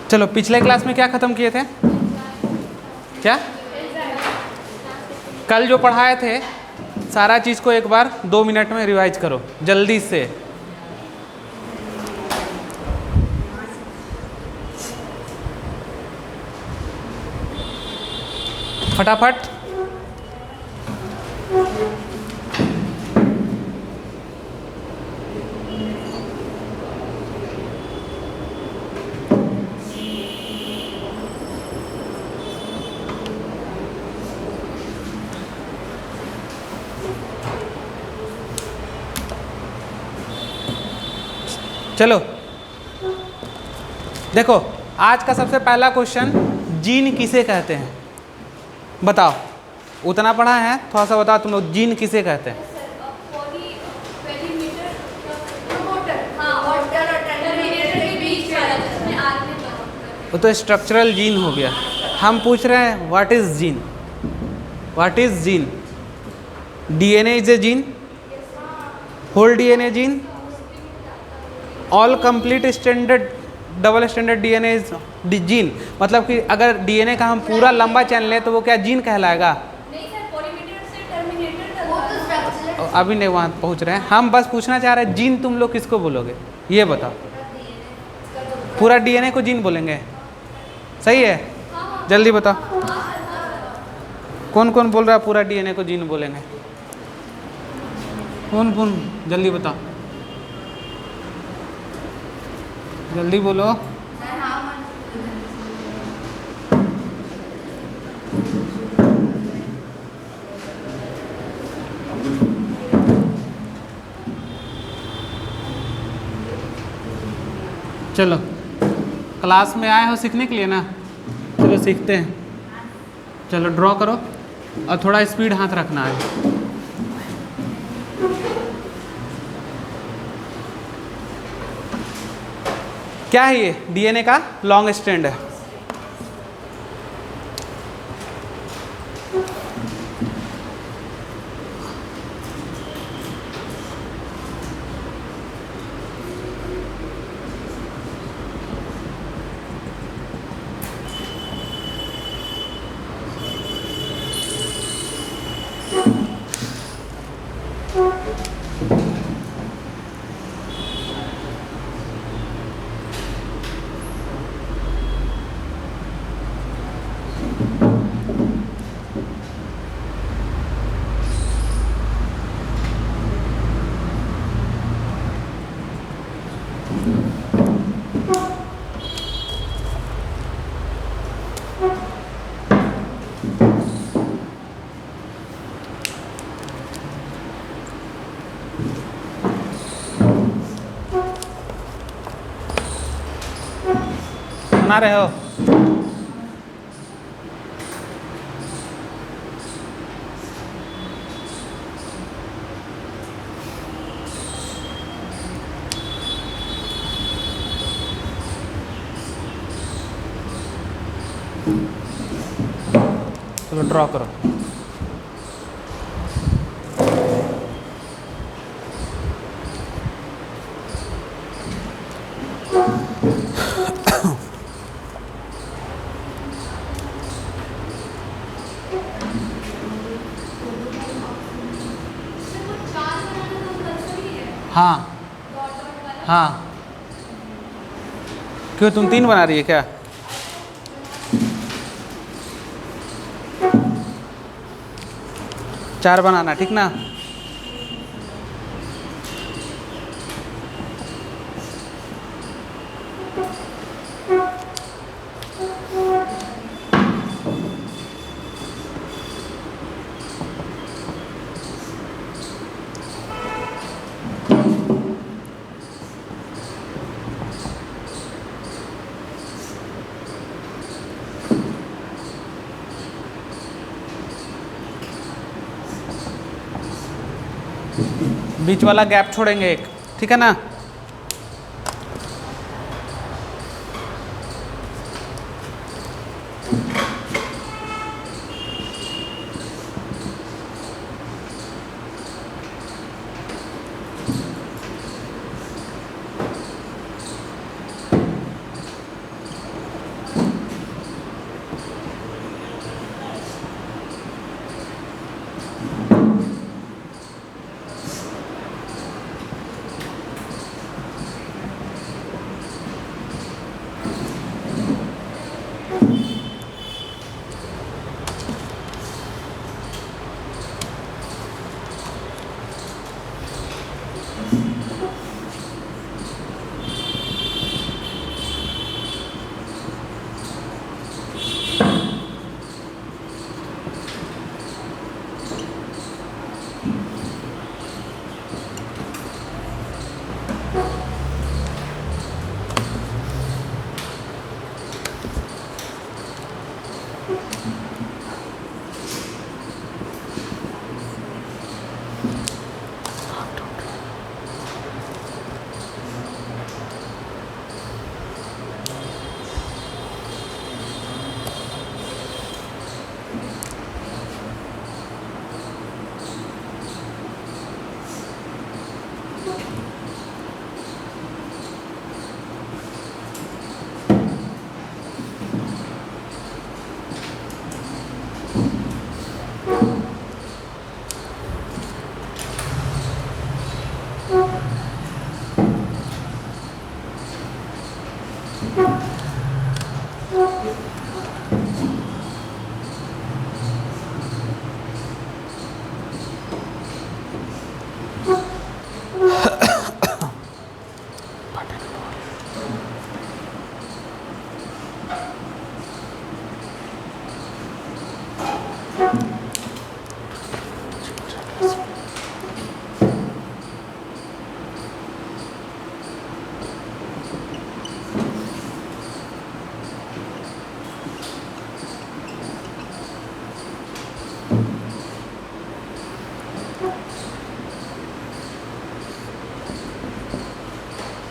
चलो पिछले क्लास में क्या ख़त्म किए थे? क्या कल जो पढ़ाए थे सारा चीज़ को एक बार 2 मिनट में रिवाइज करो जल्दी से। फटाफट। चलो देखो आज का सबसे पहला क्वेश्चन, जीन किसे कहते हैं? बताओ, उतना पढ़ा है थोड़ा सा बताओ तुम लोग, जीन किसे कहते हैं? वो तो स्ट्रक्चरल जीन हो गया। हम पूछ रहे हैं what is gene? What is gene? DNA is a gene, whole DNA gene, all complete standard double standard DNA is gene. मतलब कि अगर डीएनए का हम पूरा लंबा चैन लें तो वो क्या जीन कहलाएगा? नहीं सर, पॉलीमीटर से टर्मिनेटर वो तो स्ट्रक्चरल। अभी नहीं वहाँ पहुँच रहे हैं, हम बस पूछना चाह रहे हैं जीन तुम लोग किसको बोलोगे ये बताओ। पूरा डीएनए को जीन बोलेंगे, सही है? जल्दी बताओ कौन कौन बोल रहा है पूरा डीएनए को जीन बोलेंगे? कौन कौन जल्दी बताओ, जल्दी बोलो। चलो क्लास में आए हो सीखने के लिए ना, चलो सीखते हैं। चलो ड्रॉ करो और थोड़ा स्पीड हाथ रखना है। क्या है ये? डीएनए का लॉन्ग स्ट्रैंड है। बना रहे हो? चलो ड्रॉ करो। हाँ हाँ, क्यों तुम 3 बना रही है क्या? चार बनाना, ठीक ना? बीच वाला गैप छोड़ेंगे एक, ठीक है ना?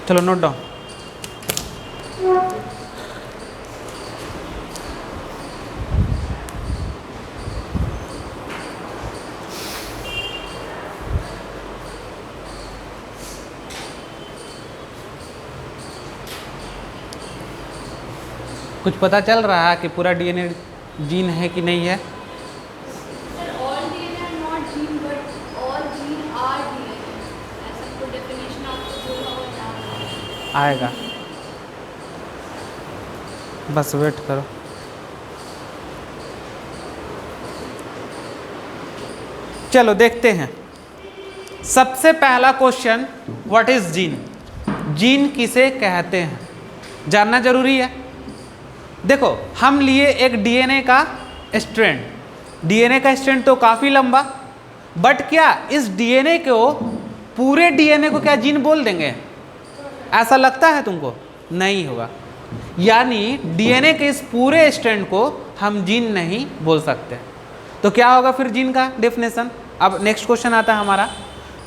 चलो नोट डाउन। कुछ पता चल रहा है कि पूरा डीएनए जीन है कि नहीं है? Sir, all DNA are not gene, but all gene are DNA. ऐसा कोई definition आपको बोला हो ना? आएगा, बस वेट करो। चलो देखते हैं। सबसे पहला question, what is gene? Gene किसे कहते हैं जानना जरूरी है। देखो, हम लिए एक डीएनए का स्ट्रैंड। डीएनए का स्ट्रैंड तो काफ़ी लंबा, बट क्या इस डीएनए को, पूरे डीएनए को क्या जीन बोल देंगे? ऐसा लगता है तुमको? नहीं होगा। यानी डीएनए के इस पूरे स्ट्रैंड को हम जीन नहीं बोल सकते। तो क्या होगा फिर जीन का डेफिनेशन? अब नेक्स्ट क्वेश्चन आता है हमारा।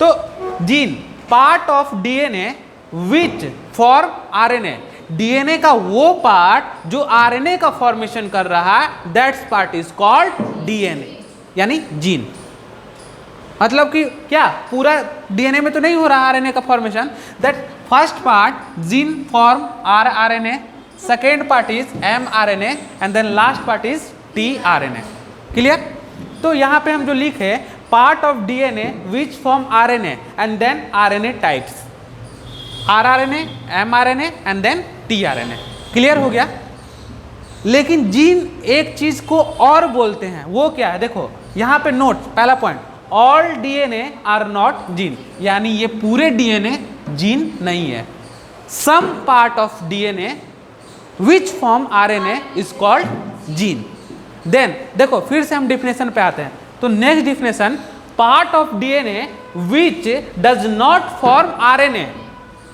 तो gene, part of DNA which form RNA. DNA का वो पार्ट जो आरएनए का फॉर्मेशन कर रहा है, that's part is called DNA, यानी जीन। मतलब कि क्या पूरा डीएनए में तो नहीं हो रहा आरएनए का formation, that first part gene form RNA, second part is mRNA and then last part is tRNA. Clear? तो यहाँ पे हम जो लिखे, part of DNA which form RNA and then RNA types, rRNA, mRNA and then tRNA. Clear हो गया? लेकिन gene एक चीज को और बोलते हैं, वो क्या है? देखो यहाँ पे नोट, पहला point, all DNA are not gene, यानी ये पूरे डीएनए जीन नहीं है। Some part of DNA which form RNA is called gene. Then देखो, फिर से हम डिफिनेशन पे आते हैं। तो next definition, part of DNA which does not form RNA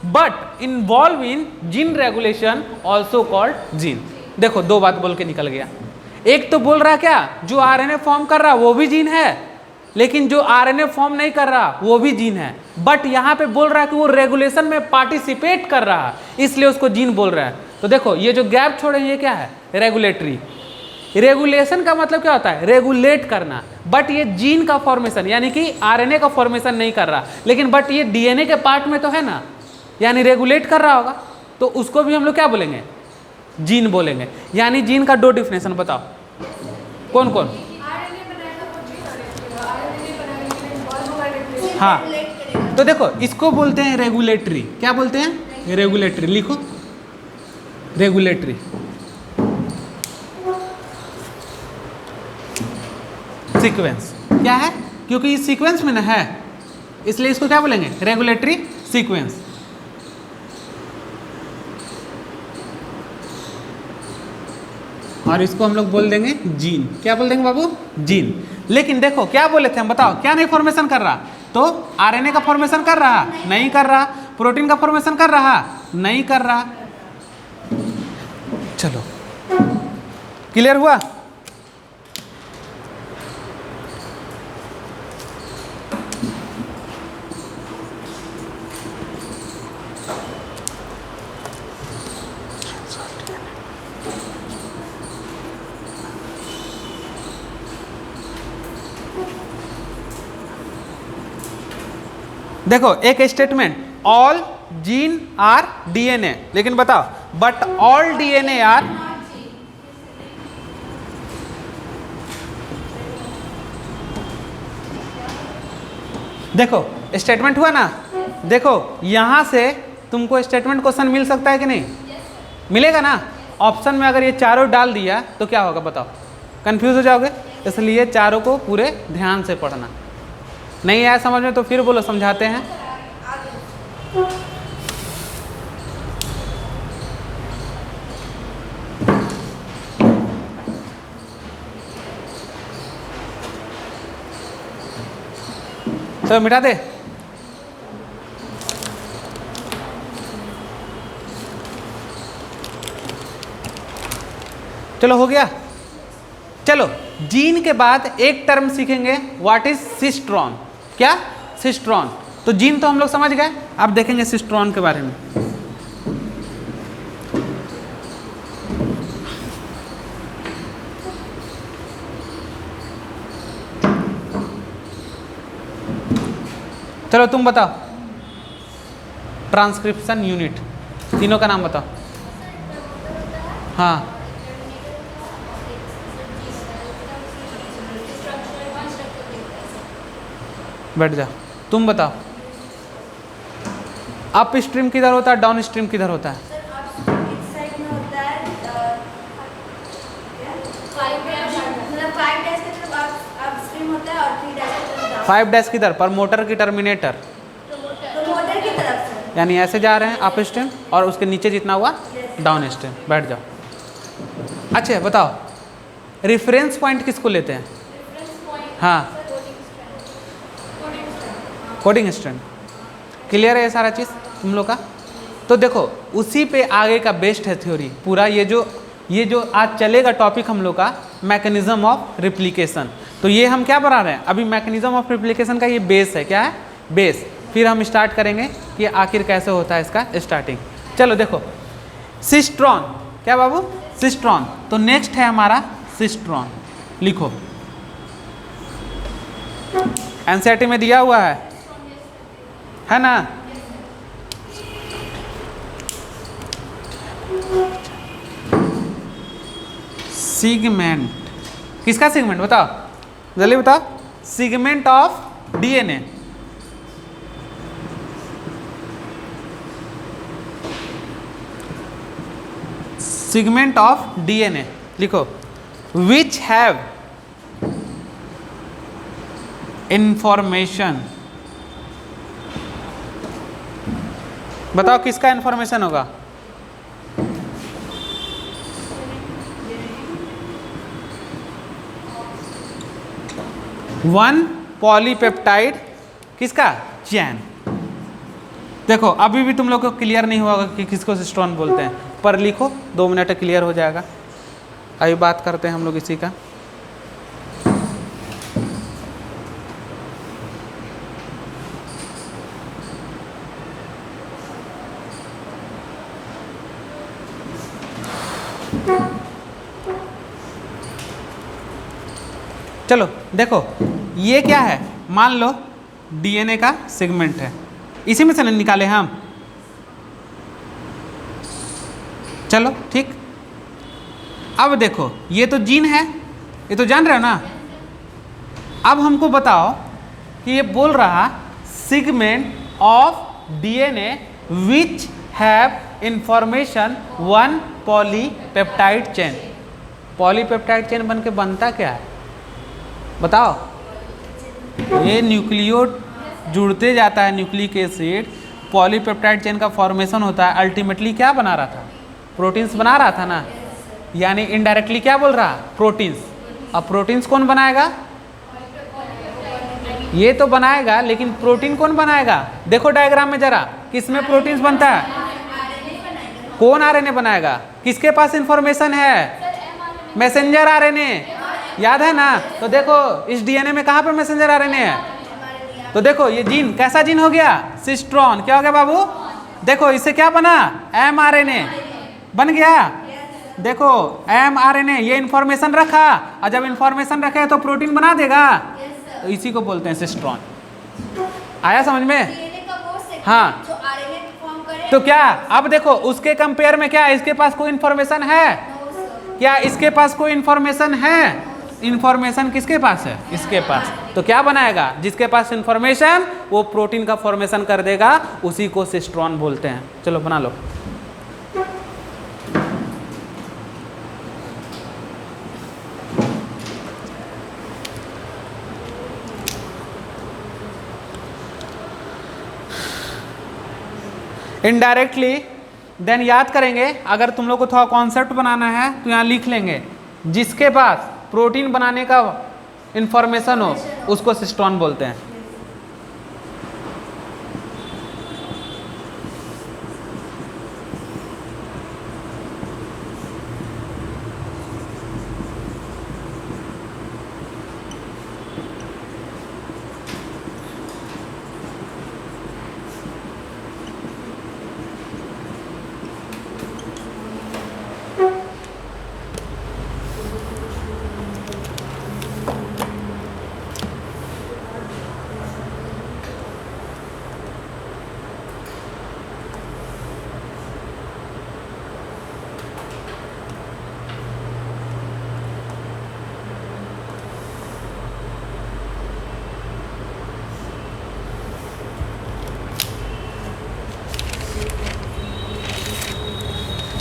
but involve in gene regulation also called gene. देखो, दो बात बोल के निकल गया। एक तो बोल रहा क्या, जो आरएनए फॉर्म कर रहा वो भी जीन है, लेकिन जो आरएनए फॉर्म नहीं कर रहा वो भी जीन है। बट यहाँ पे बोल रहा है कि वो रेगुलेशन में पार्टिसिपेट कर रहा है, इसलिए उसको जीन बोल रहा है। तो देखो, ये जो गैप छोड़े ये क्या है? रेगुलेटरी। रेगुलेशन का मतलब क्या होता है? रेगुलेट करना। बट ये जीन का फॉर्मेशन, यानी कि आरएनए का फॉर्मेशन नहीं कर रहा, लेकिन बट ये डीएनए के पार्ट में तो है ना, यानी रेगुलेट कर रहा होगा, तो उसको भी हम लोग क्या बोलेंगे? जीन बोलेंगे। यानी जीन का दो डिफिनेशन बताओ, कौन कौन? हाँ, तो देखो, इसको बोलते हैं रेगुलेटरी। क्या बोलते हैं? रेगुलेटरी। लिखो, रेगुलेटरी। सीक्वेंस क्या है? क्योंकि इस सीक्वेंस में ना है, इसलिए इसको क्या बोलेंगे? Regulatory sequence. और इसको हम लोग बोल देंगे जीन। क्या बोल देंगे बाबू? जीन। लेकिन देखो क्या बोले थे हम, बताओ, क्या नहीं फॉर्मेशन कर रहा? तो आरएनए का फॉर्मेशन कर रहा? नहीं कर रहा। प्रोटीन का फॉर्मेशन कर रहा? नहीं कर रहा। चलो, क्लियर हुआ? देखो, एक statement, all gene are DNA, लेकिन बताओ, बट ऑल डीएनए आर, देखो स्टेटमेंट हुआ ना। देखो, यहां से तुमको स्टेटमेंट क्वेश्चन मिल सकता है कि नहीं? मिलेगा ना। ऑप्शन में अगर ये चारों डाल दिया तो क्या होगा बताओ, कंफ्यूज हो जाओगे। इसलिए चारों को पूरे ध्यान से पढ़ना। नहीं आया समझ में तो फिर बोलो, समझाते हैं। तो मिटा दे। चलो हो गया। चलो जीन के बाद एक टर्म सीखेंगे, व्हाट इज सिस्ट्रॉन। क्या? सिस्ट्रॉन। तो जीन तो हम लोग समझ गए, अब देखेंगे सिस्ट्रॉन के बारे में। चलो तुम बताओ, ट्रांसक्रिप्शन यूनिट, तीनों का नाम बताओ। हाँ बैठ जा, तुम बताओ। अप स्ट्रीम किधर होता है, डाउन स्ट्रीम किधर होता है? फाइव डैश किधर? पर मोटर की टर्मिनेटर, प्रमोटर की तरफ से, यानी ऐसे जा रहे हैं अप स्ट्रीम, और उसके नीचे जितना हुआ डाउन स्ट्रीम। बैठ जाओ। अच्छा बताओ, रेफरेंस पॉइंट किसको लेते हैं? हाँ कोडिंग स्ट्रैंड। क्लियर है ये सारा चीज़ तुम लोग का? तो देखो उसी पे आगे का बेस्ट है थ्योरी पूरा। ये जो आज चलेगा टॉपिक हम लोग का, मैकेनिज्म ऑफ रिप्लिकेशन। तो ये हम क्या पढ़ा रहे हैं अभी? मैकेनिज्म ऑफ रिप्लिकेशन का ये बेस है। क्या है? बेस। फिर हम स्टार्ट करेंगे कि आखिर कैसे होता है इसका स्टार्टिंग। चलो देखो, सिस्ट्रॉन। क्या बाबू? सिस्ट्रॉन। तो नेक्स्ट है हमारा सिस्ट्रॉन। लिखो, एनसीईआरटी में दिया हुआ है ना? सिगमेंट। किसका सिगमेंट बताओ, जल्दी बताओ। Segment of DNA. Segment of DNA लिखो। Which have information. बताओ किसका इंफॉर्मेशन होगा? वन पॉलीपेप्टाइड किसका? चैन। देखो अभी भी तुम लोग को क्लियर नहीं हुआ कि किसको सिस्ट्रॉन बोलते हैं, पर लिखो, 2 मिनट क्लियर हो जाएगा। अभी बात करते हैं हम लोग इसी का। चलो देखो, ये क्या है? मान लो डीएनए का सेगमेंट है, इसी में से निकाले हम। चलो ठीक। अब देखो ये तो जीन है, ये तो जान रहे हो ना। अब हमको बताओ कि ये बोल रहा segment of DNA which have information one polypeptide chain. Polypeptide chain बन के बनता क्या है बताओ? ये न्यूक्लियोड जुड़ते जाता है, न्यूक्लिक एसिड, पॉलीपेप्टाइड चेन का फॉर्मेशन होता है। अल्टीमेटली क्या बना रहा था? प्रोटीन्स बना रहा था ना। यानी इनडायरेक्टली क्या बोल रहा? प्रोटीन्स। अब प्रोटीन्स कौन बनाएगा? ये तो बनाएगा, लेकिन प्रोटीन कौन बनाएगा? देखो डायग्राम में जरा, किसमें प्रोटीन्स बनता है? कौन आरएनए बनाएगा? किसके पास इंफॉर्मेशन है? Messenger RNA. याद है ना? तो देखो इस डीएनए में कहाँ पे मैसेंजर आरएनए है? तो देखो ये जीन कैसा जीन हो गया? सिस्ट्रॉन। क्या हो गया बाबू? देखो इससे क्या बना? एमआरएनए बन गया। देखो एमआरएनए, ये इंफॉर्मेशन रखा, और जब इंफॉर्मेशन रखे तो प्रोटीन बना देगा। तो इसी को बोलते हैं सिस्ट्रॉन। आया समझ में? हाँ। तो क्या अब देखो उसके कंपेयर में क्या इसके पास कोई इंफॉर्मेशन है? क्या इसके पास कोई इंफॉर्मेशन है? इंफॉर्मेशन किसके पास है? इसके पास। तो क्या बनाएगा? जिसके पास इंफॉर्मेशन वो प्रोटीन का फॉर्मेशन कर देगा, उसी को सिस्ट्रॉन बोलते हैं। चलो बना लो। इनडायरेक्टली देन याद करेंगे। अगर तुम लोग को थोड़ा कॉन्सेप्ट बनाना है तो यहाँ लिख लेंगे, जिसके पास प्रोटीन बनाने का इंफॉर्मेशन हो उसको सिस्टोन बोलते हैं।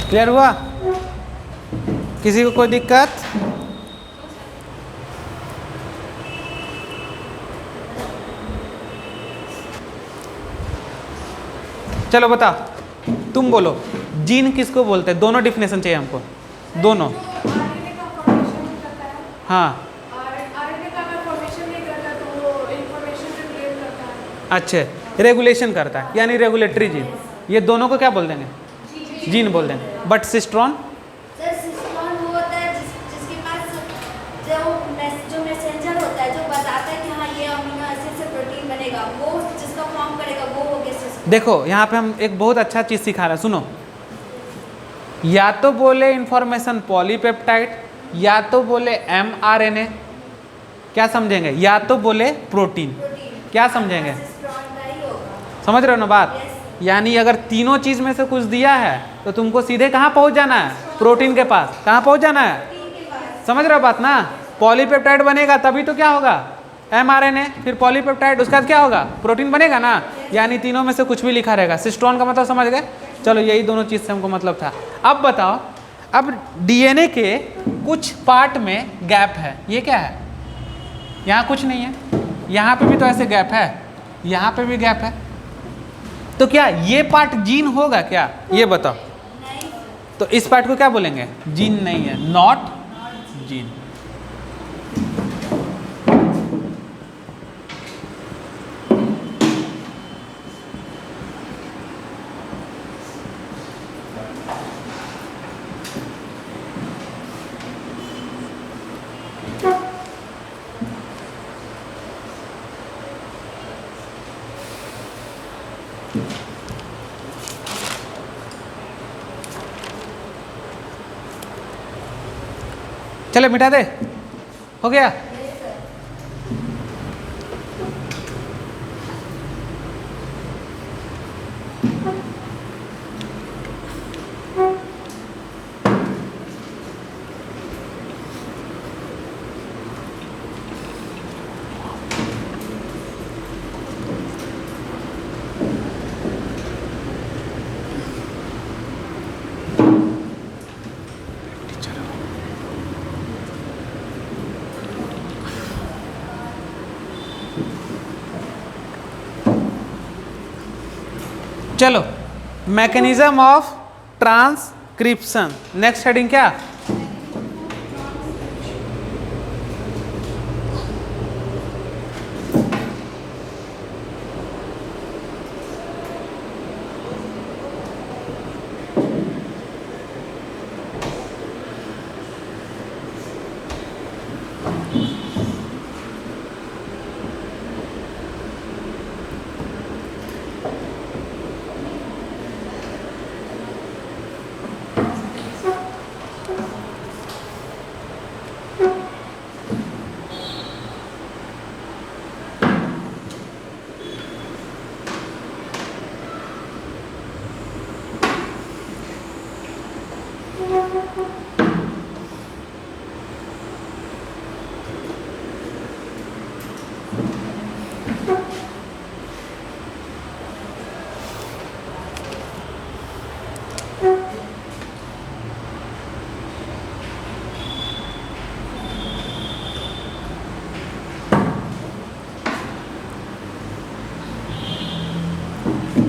क्लियर हुआ? किसी को कोई दिक्कत? चलो बताओ, तुम बोलो जीन किसको बोलते हैं? दोनों डिफिनेशन चाहिए हमको, दोनों। आरएनए का फॉर्मेशन नहीं करता है। हाँ आरएनए का अगर फॉर्मेशन नहीं करता तो वो इंफॉर्मेशन रेगुलेट करता है। अच्छे, रेगुलेशन करता है यानी रेगुलेटरी जीन। ये दोनों को क्या बोल देंगे? जीन बोल देंगे। बट सिस्ट्रॉन सर सिस्टोन वो होता है जिसके पास जो मैसेंजर होता है, जो बताता है कि हाँ ये अमीनो एसिड से प्रोटीन बनेगा, वो जिसका फॉर्म करेगा वो हो गया सिस्टोन। देखो यहाँ पे हम एक बहुत अच्छा चीज़ सिखा रहे हैं, सुनो। या तो बोले इंफॉर्मेशन पॉलीपेप्टाइड, या तो बोले mRNA, क्या समझेंगे? या तो बोले प्रोटीन, क्या समझेंगे? सिस्टोन का ही होगा। समझ रहे हो ना बात? यानी अगर तीनों चीज में से कुछ दिया है तो तुमको सीधे कहाँ पहुंच जाना है? प्रोटीन के पास। कहाँ पहुंच जाना है? समझ रहे हो बात ना? पॉलीपेप्टाइड बनेगा तभी तो क्या होगा? mRNA, फिर पॉलीपेप्टाइड, उसके बाद क्या होगा? प्रोटीन बनेगा ना। यानी तीनों में से कुछ भी लिखा रहेगा। सिस्टोन का मतलब समझ गए? चलो यही दोनों चीज से हमको मतलब था। अब बताओ, अब डीएनए के कुछ पार्ट में गैप है, ये क्या है? यहाँ कुछ नहीं है, यहाँ पे भी तो ऐसे गैप है, यहाँ पे भी गैप है, तो क्या ये पार्ट जीन होगा क्या? ये बताओ। तो इस पार्ट को क्या बोलेंगे? जीन नहीं है, नॉट जीन। चले मिटा दे, हो गया? चलो, mechanism of transcription, next heading क्या?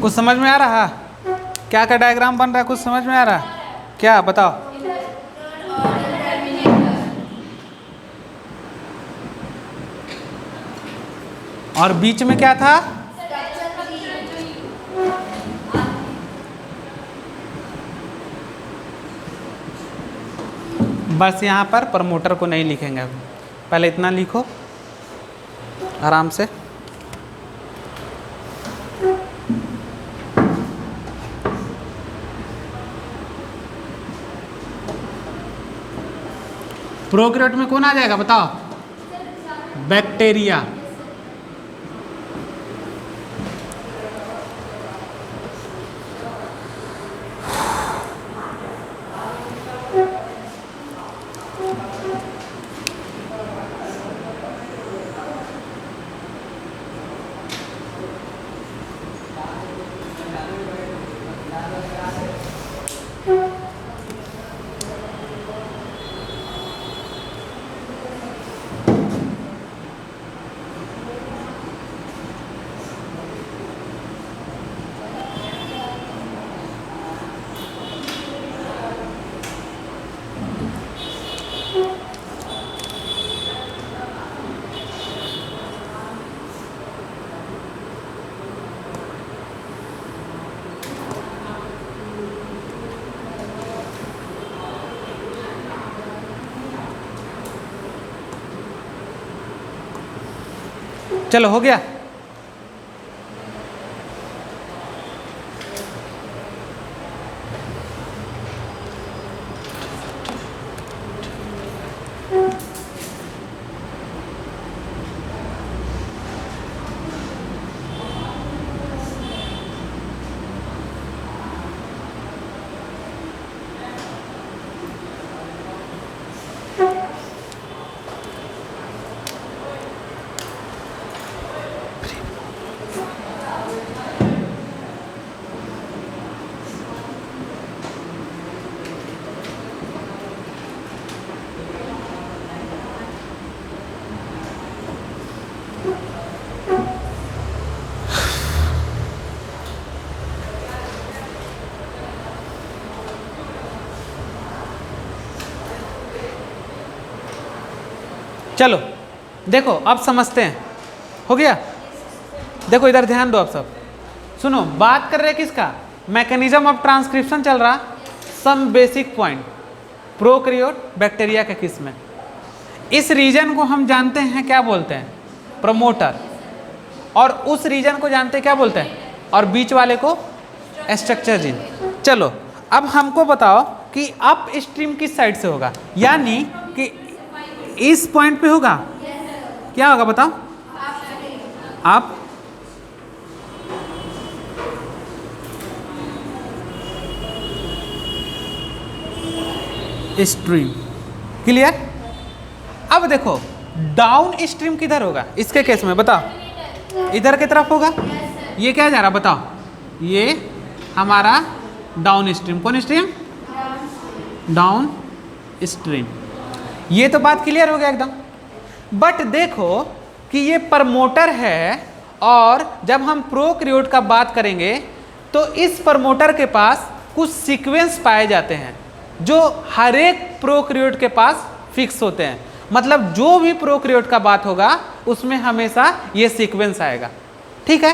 कुछ समझ में आ रहा? क्या क्या डायग्राम बन रहा है, कुछ समझ में आ रहा है क्या, बताओ। और बीच में क्या था, बस यहाँ पर प्रमोटर को नहीं लिखेंगे अभी, पहले इतना लिखो आराम से। प्रोकैरियोट में कौन आ जाएगा बताओ, बैक्टीरिया। चलो हो गया। चलो देखो अब समझते हैं, हो गया। देखो इधर ध्यान दो आप सब, सुनो बात कर रहे हैं किसका, मैकेनिज्म ऑफ ट्रांसक्रिप्शन चल रहा, some basic point, prokaryote bacteria के किस में। इस रीजन को हम जानते हैं क्या बोलते हैं, प्रमोटर, और उस रीजन को जानते हैं क्या बोलते हैं, और बीच वाले को स्ट्रक्चर जीन। चलो अब हमको बताओ कि अप स्ट्रीम किस साइड से होगा, यानी कि इस पॉइंट पे होगा, क्या होगा बताओ, आप स्ट्रीम, क्लियर। अब देखो डाउन स्ट्रीम किधर होगा, इसके केस में बताओ, इधर की तरफ होगा। ये क्या जा रहा बताओ, ये हमारा डाउन स्ट्रीम, कौन स्ट्रीम, डाउन स्ट्रीम। ये तो बात क्लियर हो गया एकदम। बट देखो कि ये प्रमोटर है, और जब हम प्रोकैरियोट का बात करेंगे तो इस प्रमोटर के पास कुछ सीक्वेंस पाए जाते हैं जो हर एक प्रोकैरियोट के पास फिक्स होते हैं। मतलब जो भी प्रोकैरियोट का बात होगा उसमें हमेशा ये सीक्वेंस आएगा, ठीक है।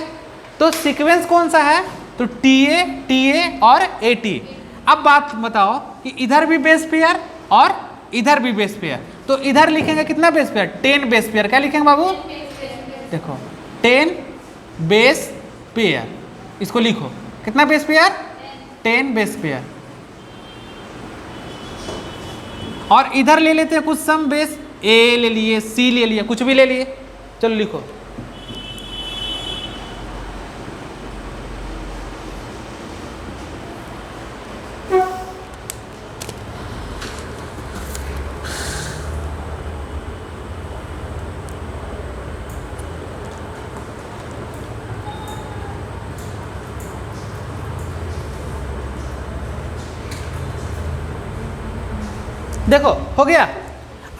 तो सीक्वेंस कौन सा है, तो TA, TA और AT। अब बात बताओ कि इधर भी बेस पेयर और इधर भी बेस पेयर, तो इधर लिखेंगे कितना बेस पेयर, 10 बेस पेयर। क्या लिखेंगे बाबू, देखो 10 बेस पेयर, इसको लिखो कितना बेस पेयर, 10 बेस पेयर। और इधर ले लेते हैं कुछ सम बेस, A ले लिए, C ले लिए, कुछ भी ले लिए, चलो लिखो। देखो हो गया।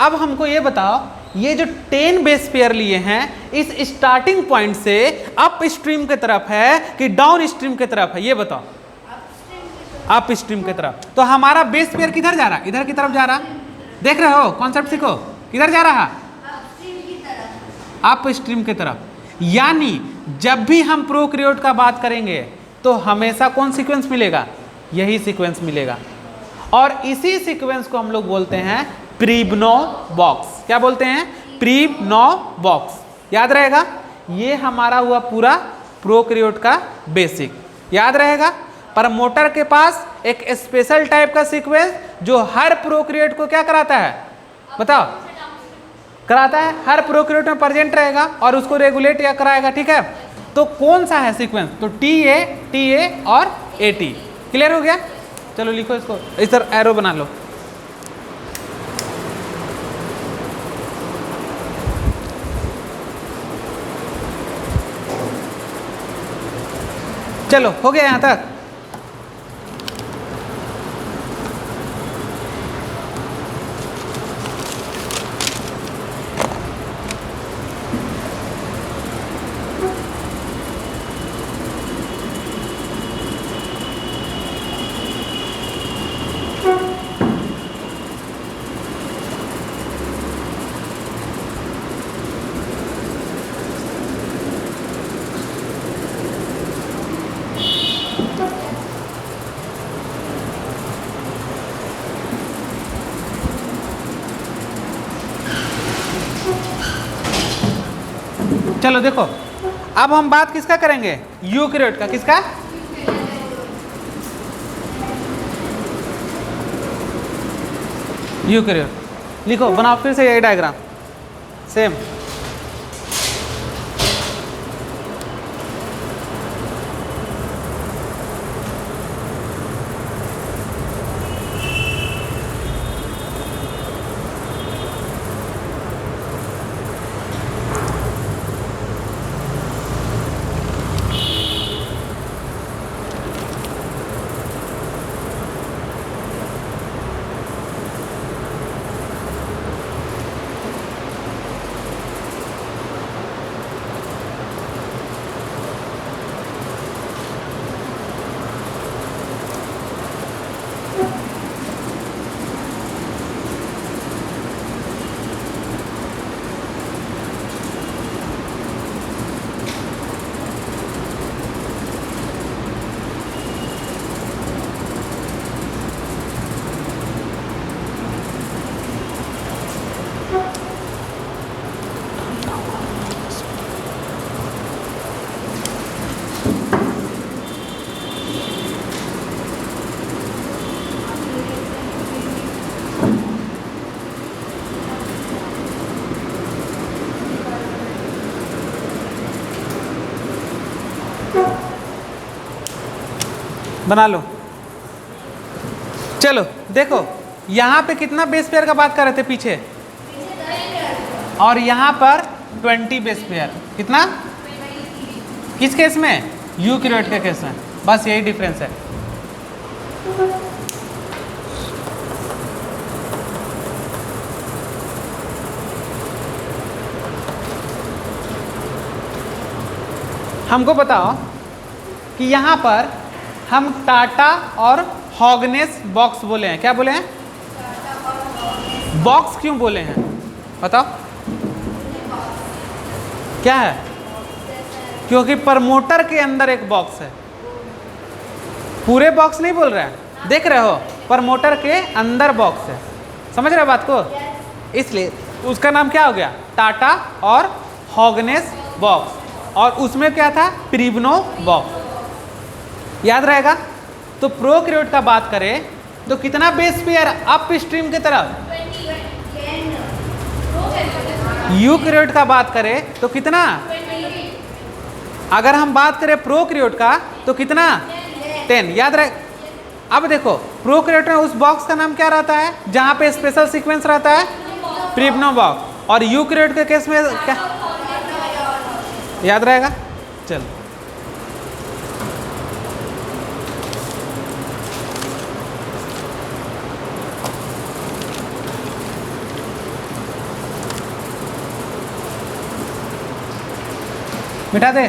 अब हमको ये बताओ, ये जो 10 बेस पेयर लिए हैं, इस स्टार्टिंग पॉइंट से अप स्ट्रीम की तरफ है कि डाउन स्ट्रीम की तरफ है, ये बताओ। अप स्ट्रीम की तरफ। तो हमारा बेस पेयर किधर जा रहा, इधर की तरफ जा रहा। देख रहे हो कॉन्सेप्ट सीखो, किधर जा रहा, अप स्ट्रीम की तरफ। यानी जब भी हम प्रोकैरियोट का बात करेंगे तो हमेशा कौन सीक्वेंस मिलेगा, यही सीक्वेंस मिलेगा। और इसी सीक्वेंस को हम लोग बोलते हैं प्रीबनो बॉक्स। क्या बोलते हैं, प्रीबनो बॉक्स। याद रहेगा, ये हमारा हुआ पूरा प्रोकैरियोट का बेसिक, याद रहेगा। पर मोटर के पास एक स्पेशल टाइप का सीक्वेंस जो हर प्रोकैरियोट को क्या कराता है, बताओ, कराता है, हर प्रोकैरियोट में प्रेजेंट रहेगा और उसको रेगुलेट या कराएगा। ठीक है, तो कौन सा है सीक्वेंस, तो TA और AT। क्लियर हो गया, चलो लिखो इसको, इस तरह एरो बना लो। चलो हो गया यहां तक। चलो देखो, अब हम बात किसका करेंगे, यूकैरियोट का। किसका, यूकैरियोट। लिखो, बनाओ फिर से यही डायग्राम सेम। बना लो। चलो देखो, यहाँ पे कितना बेस पेयर का बात कर रहे थे पीछे, और यहाँ पर 20 बेस पेयर। कितना, किस केस में, यूकैरियोट के केस में। बस यही डिफरेंस है। हमको बताओ कि यहाँ पर हम टाटा और हॉगनेस बॉक्स बोले हैं। क्या बोले हैं, बॉक्स क्यों बोले हैं, बताओ क्या है, क्योंकि प्रमोटर के अंदर एक बॉक्स है। पूरे बॉक्स नहीं बोल रहे हैं, देख रहे हो, प्रमोटर के अंदर बॉक्स है। समझ रहे हो बात को, इसलिए उसका नाम क्या हो गया, टाटा और हॉगनेस बॉक्स। और उसमें क्या था, प्रीबनो बॉक्स। याद रहेगा। तो प्रोकैरियोट का बात करें तो कितना बेस पेयर अप स्ट्रीम की तरफ, यूकैरियोट का बात करें तो कितना, अगर हम बात करें प्रोकैरियोट का तो कितना, 10। याद रहे। अब देखो, प्रोकैरियोट में उस बॉक्स का नाम क्या रहता है जहां पे स्पेशल सीक्वेंस रहता है, प्रीबनो बॉक्स। और यूकैरियोट के केस में क्या, याद रहेगा। चलो मिटा दे।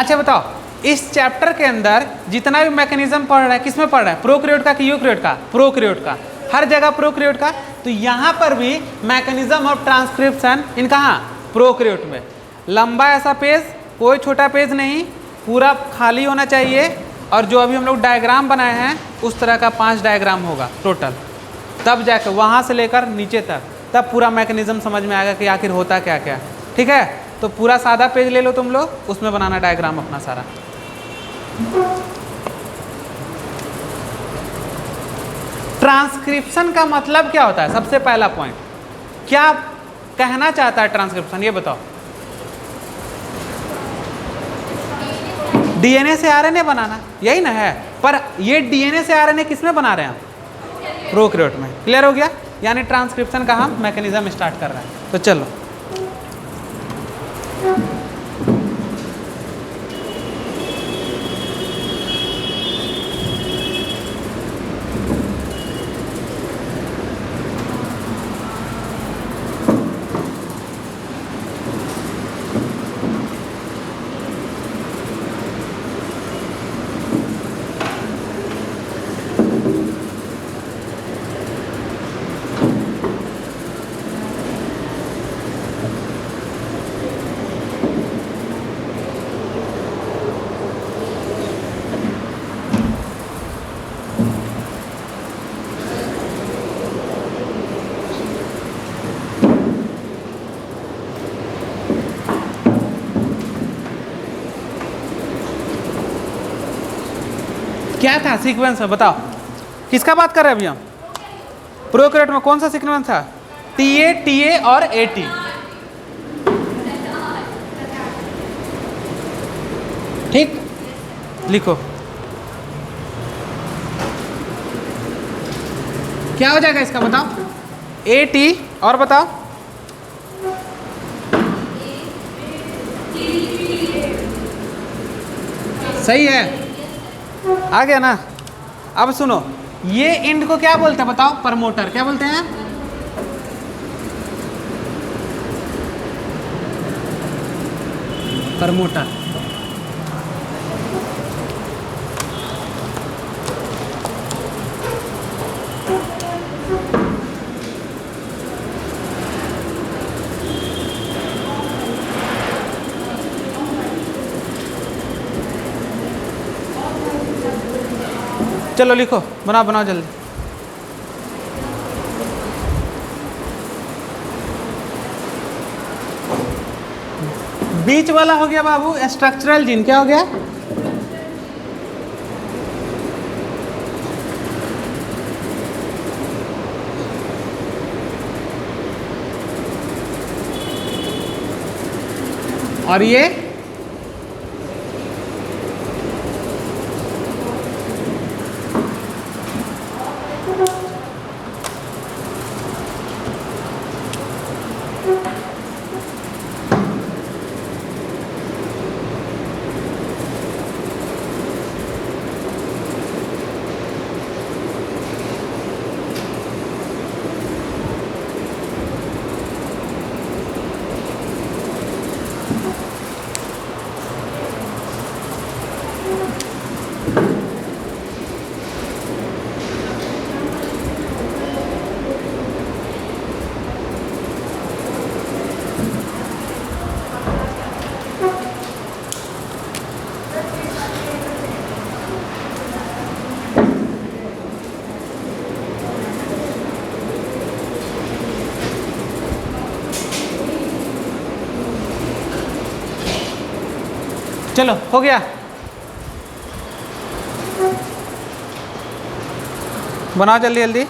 अच्छा बताओ, इस चैप्टर के अंदर जितना भी मैकेनिज्म पढ़ रहा है किस में पढ़ रहा है, प्रोकैरियोट का कि यूकैरियोट का? प्रोकैरियोट का, हर जगह प्रोकैरियोट का। तो यहाँ पर भी मैकेनिज्म ऑफ ट्रांसक्रिप्शन इन कहाँ, प्रोकैरियोट में। लंबा ऐसा पेज, कोई छोटा पेज नहीं, पूरा खाली होना चाहिए। और जो अभी हम लोग डायग्राम बनाए हैं उस तरह का 5 डायग्राम होगा टोटल, तब जाकर वहाँ से लेकर नीचे तक, तब पूरा मैकेनिज्म समझ में आएगा कि आखिर होता क्या क्या। ठीक है, तो पूरा सादा पेज ले लो तुम लोग, उसमें बनाना डायग्राम अपना सारा। ट्रांसक्रिप्शन का मतलब क्या होता है? सबसे पहला पॉइंट, क्या कहना चाहता है ट्रांसक्रिप्शन, ये बताओ। डीएनए से आरएनए बनाना, यही ना है। पर ये डीएनए से आरएनए किस में बना रहे हैं हम? प्रोकैरियोट में। क्लियर हो गया? यानी ट्रांसक्रिप्शन का हम मैकेनिज्म स्टार्ट कर रहे हैं। तो चलो, क्या था सीक्वेंस में बताओ, किसका बात कर रहे हैं अभी हम? प्रोकैरियोट में कौन सा सीक्वेंस था? टीए, टीए और एटी। ठीक, लिखो क्या हो जाएगा इसका बताओ। एटी और बताओ। सही है, आ गया ना? अब सुनो, ये एंड को क्या बोलते हैं बताओ? प्रमोटर। क्या बोलते हैं? प्रमोटर। चलो लिखो, बनाओ बनाओ जल्दी। बीच वाला हो गया बाबू स्ट्रक्चरल जीन। क्या हो गया? और ये चलो हो गया, बनाओ जल्दी जल्दी।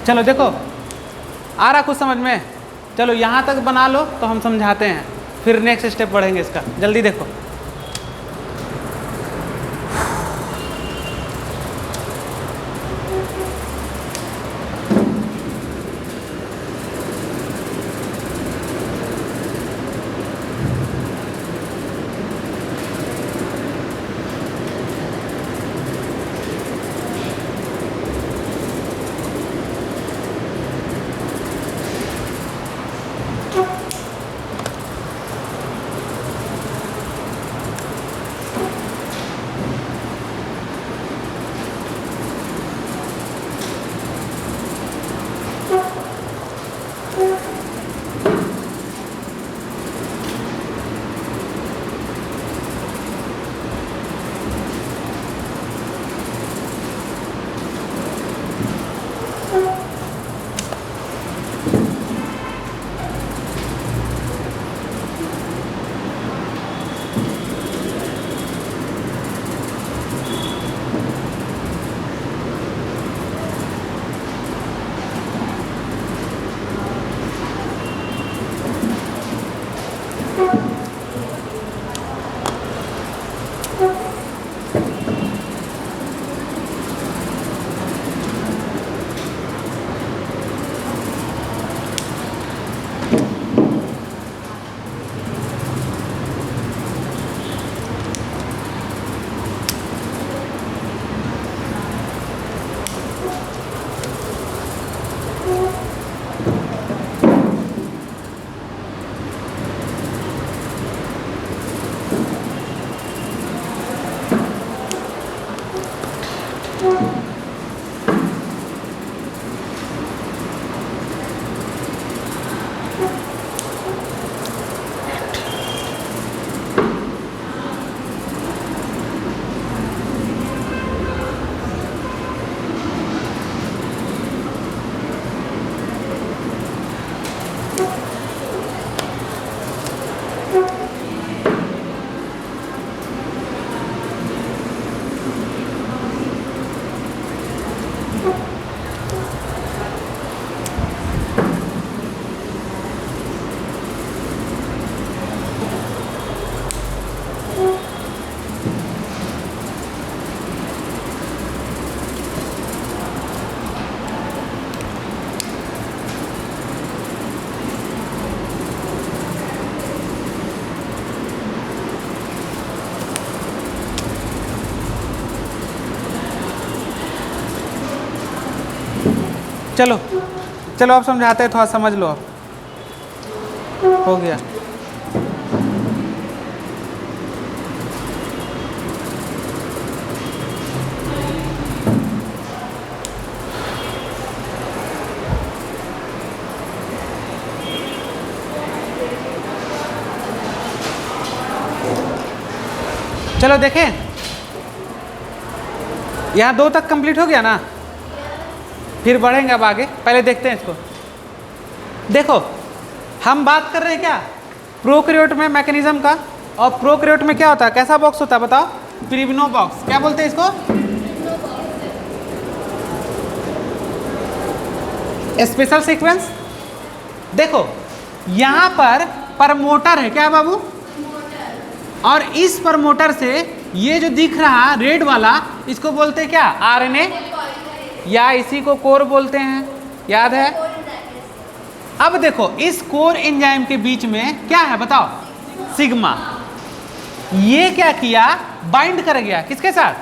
चलो देखो, आ रहा कुछ समझ में? चलो यहाँ तक बना लो तो हम समझाते हैं, फिर नेक्स्ट स्टेप बढ़ेंगे इसका। जल्दी देखो, चलो चलो अब समझाते हैं, थोड़ा समझ लो। अब हो गया। चलो देखें, यहाँ 2 तक कंप्लीट हो गया ना, फिर बढ़ेंगे अब आगे। पहले देखते हैं इसको। देखो हम बात कर रहे हैं क्या, प्रोकैरियोट में मैकेनिज्म का। और प्रोकैरियोट में क्या होता है, कैसा बॉक्स होता है बताओ? प्रिविनो बॉक्स। क्या बोलते हैं इसको? Special sequence. देखो यहाँ पर प्रमोटर है, क्या बाबू? और इस प्रमोटर से ये जो दिख रहा रेड वाला, इसको बोलते हैं क्या? आरएनए, या इसी को कोर बोलते हैं, याद है? अब देखो इस कोर एंजाइम के बीच में क्या है बताओ? सिग्मा। ये क्या किया? बाइंड कर गया किसके साथ?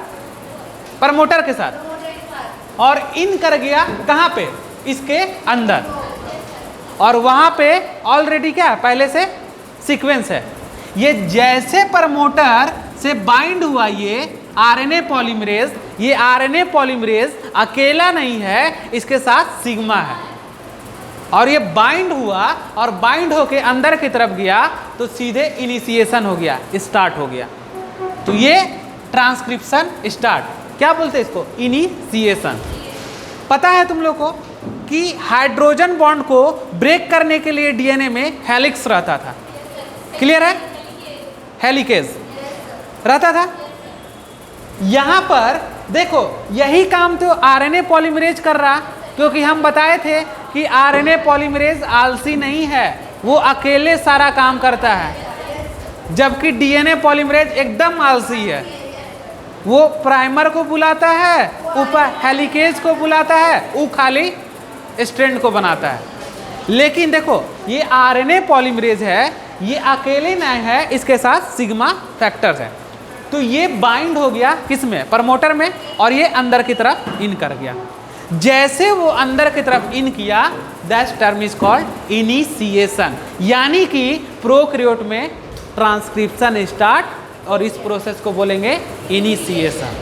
प्रमोटर के साथ। और इन कर गया कहाँ पे? इसके अंदर। और वहां पे ऑलरेडी क्या है? पहले से सीक्वेंस है। ये जैसे प्रमोटर से बाइंड हुआ ये आरएनए पॉलीमरेज, ये आरएनए पॉलीमरेज अकेला नहीं है, इसके साथ सिग्मा है। और ये बाइंड हुआ और बाइंड होके अंदर की तरफ गया तो सीधे इनिशिएशन हो गया, स्टार्ट हो गया। तो ये ट्रांसक्रिप्शन स्टार्ट। क्या बोलते हैं इसको? इनिशिएशन। पता है तुम लोग को कि हाइड्रोजन बॉन्ड को ब्रेक करने के लिए डीएनए में हेलिक्स रहता था। क्लियर है? हेलिकेज रहता था। यहां पर देखो यही काम तो आरएनए पॉलीमरेज कर रहा, क्योंकि हम बताए थे कि आरएनए पॉलीमरेज आलसी नहीं है, वो अकेले सारा काम करता है। जबकि डीएनए पॉलीमरेज एकदम आलसी है, वो प्राइमर को बुलाता है, ऊपर हेलिकेज को बुलाता है, वो खाली स्ट्रैंड को बनाता है। लेकिन देखो ये आरएनए पॉलीमरेज है, ये अकेले नहीं है, इसके साथ सिग्मा फैक्टर्स है। तो ये बाइंड हो गया किसमें, प्रमोटर में, और ये अंदर की तरफ इन कर गया। जैसे वो अंदर की तरफ इन किया, that term is called initiation, यानी कि प्रोकैरियोट में ट्रांसक्रिप्शन स्टार्ट, और इस प्रोसेस को बोलेंगे इनिशिएशन।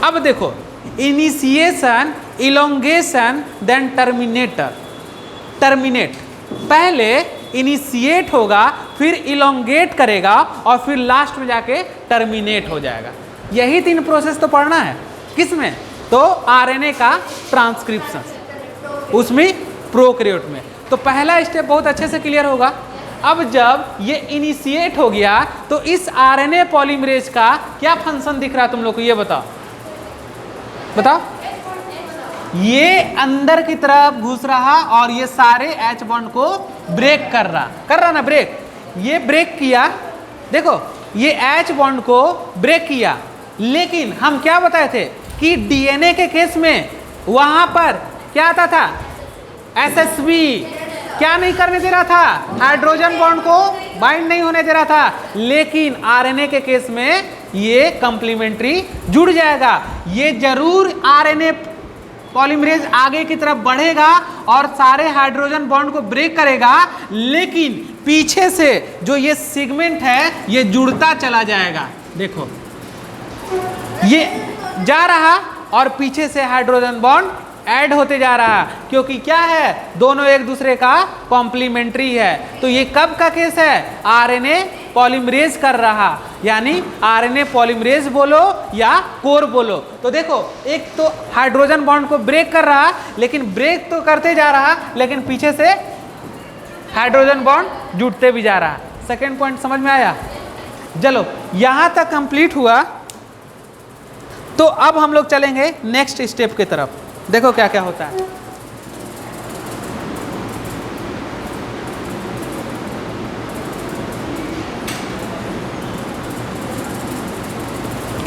अब देखो initiation, elongation, then terminator. Terminate, पहले इनिशिएट होगा, फिर इलोंगेट करेगा, और फिर लास्ट में जाके टर्मिनेट हो जाएगा। यही 3 प्रोसेस तो पढ़ना है किसमें, तो आरएनए का ट्रांसक्रिप्शन, उसमें प्रोकैरियोट में। तो पहला स्टेप बहुत अच्छे से क्लियर होगा। अब जब ये इनिशिएट हो गया तो इस आरएनए पॉलीमरेज का क्या फंक्शन दिख रहा है तुम लोग को, ये बताओ बताओ। ये अंदर की तरफ घुस रहा और ये सारे H बॉन्ड को ब्रेक कर रहा ना, ब्रेक। ये ब्रेक किया, देखो ये H बॉन्ड को ब्रेक किया। लेकिन हम क्या बताए थे कि डीएनए के केस में वहां पर क्या आता था, एसएसबी क्या नहीं करने दे रहा था, हाइड्रोजन बॉन्ड को बाइंड नहीं होने दे रहा था। लेकिन आरएनए के केस में ये कंप्लीमेंट्री जुड़ जाएगा। ये जरूर आरएनए पॉलीमरेज आगे की तरफ बढ़ेगा और सारे हाइड्रोजन बॉन्ड को ब्रेक करेगा, लेकिन पीछे से जो ये सेगमेंट है ये जुड़ता चला जाएगा। देखो ये जा रहा और पीछे से हाइड्रोजन बॉन्ड ऐड होते जा रहा, क्योंकि क्या है, दोनों एक दूसरे का कॉम्प्लीमेंट्री है। तो ये कब का केस है, आरएनए पॉलीमरेज कर रहा, यानी आरएनए पॉलीमरेज बोलो या कोर बोलो। तो देखो एक तो हाइड्रोजन बॉन्ड को ब्रेक कर रहा, लेकिन ब्रेक तो करते जा रहा, लेकिन पीछे से हाइड्रोजन बॉन्ड जुड़ते भी जा रहा। सेकेंड पॉइंट समझ में आया। चलो यहां तक कंप्लीट हुआ, तो अब हम लोग चलेंगे नेक्स्ट स्टेप की तरफ। देखो क्या क्या होता है।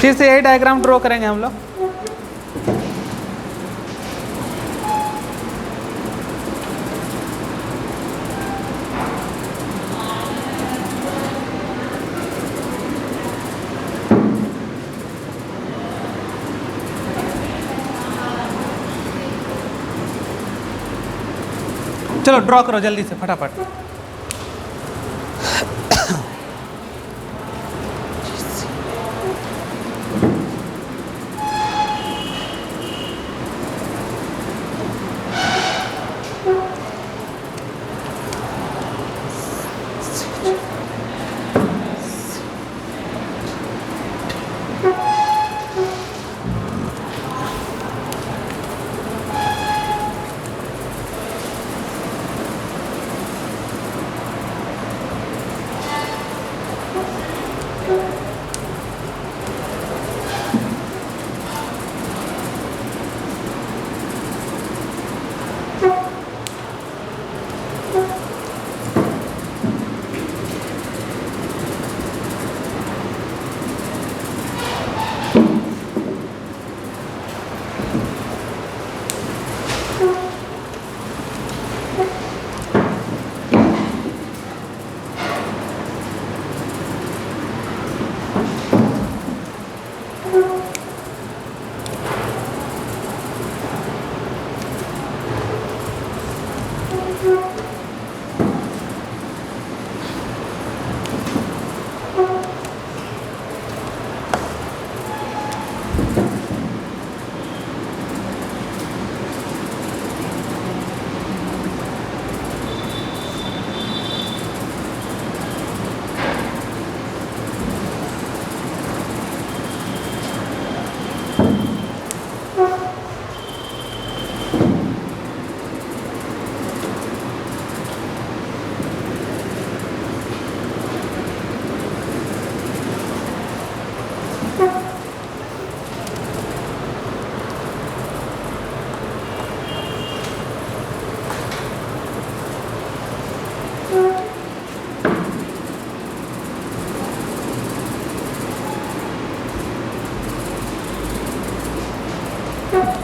फिर से यही डायग्राम ड्रॉ करेंगे हम लोग। चलो ड्रॉ करो जल्दी से फटाफट।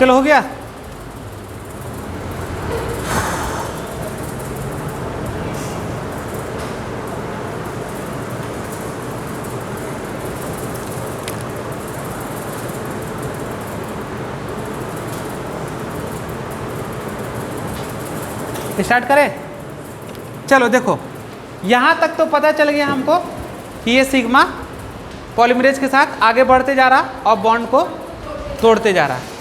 चलो हो गया। स्टार्ट करें। चलो देखो, यहाँ तक तो पता चल गया हमको कि ये सिग्मा पॉलीमरेज के साथ आगे बढ़ते जा रहा और बॉन्ड को तोड़ते जा रहा है।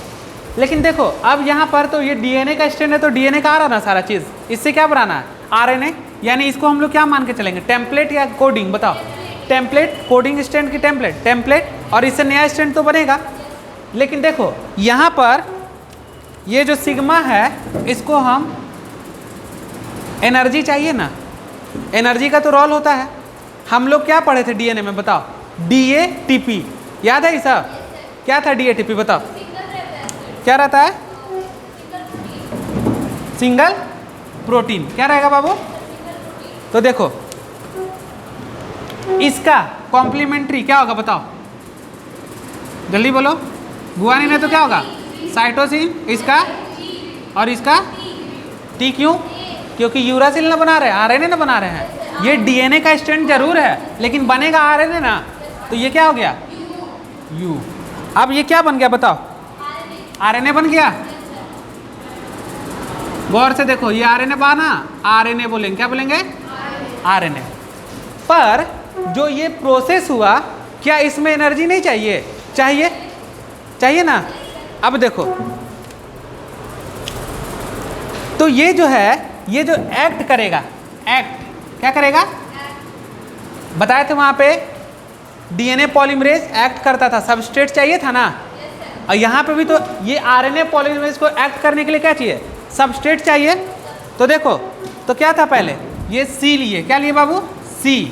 लेकिन देखो अब यहाँ पर तो ये डीएनए का स्ट्रैंड है, तो डीएनए का आ रहा ना सारा चीज़, इससे क्या बनाना है आरएनए, यानी इसको हम लोग क्या मान के चलेंगे, टेम्पलेट या कोडिंग, बताओ। टेम्पलेट, कोडिंग स्ट्रैंड की टेम्पलेट, टेम्पलेट, और इससे नया स्ट्रैंड तो बनेगा। लेकिन देखो यहाँ पर ये जो सिग्मा है इसको हम एनर्जी चाहिए ना, एनर्जी का तो रोल होता है। हम लोग क्या पढ़े थे डीएनए में, बताओ, डीएटीपी, याद है ये सब? क्या था डीएटीपी, बताओ क्या रहता है? Single protein. क्या रहेगा बाबू? तो देखो इसका कॉम्प्लीमेंट्री क्या होगा, बताओ जल्दी बोलो। गुआनिन है तो क्या होगा? साइटोसिन। इसका और इसका टी, क्यों? क्योंकि यूरासिल ना बना रहे हैं, आरएनए ना बना रहे हैं। ये डीएनए का स्ट्रैंड जरूर है लेकिन बनेगा आरएनए ना, तो ये क्या हो गया? यू। अब ये क्या बन गया बताओ? आरएनए बन गया। गौर से देखो, ये आरएनए बना, आरएनए बोलेंगे, क्या बोलेंगे? आरएनए। पर जो ये प्रोसेस हुआ, क्या इसमें एनर्जी नहीं चाहिए? चाहिए, चाहिए ना। अब देखो तो ये जो है, ये जो एक्ट करेगा, एक्ट क्या करेगा? बताए थे वहां पे डीएनए पॉलीमरेज एक्ट करता था, सबस्ट्रेट चाहिए था ना। और यहाँ पे भी तो ये आरएनए पॉलीमरेज को एक्ट करने के लिए क्या चाहिए? सबस्ट्रेट चाहिए। तो देखो तो क्या था पहले, ये सी लिए, क्या लिए बाबू? सी।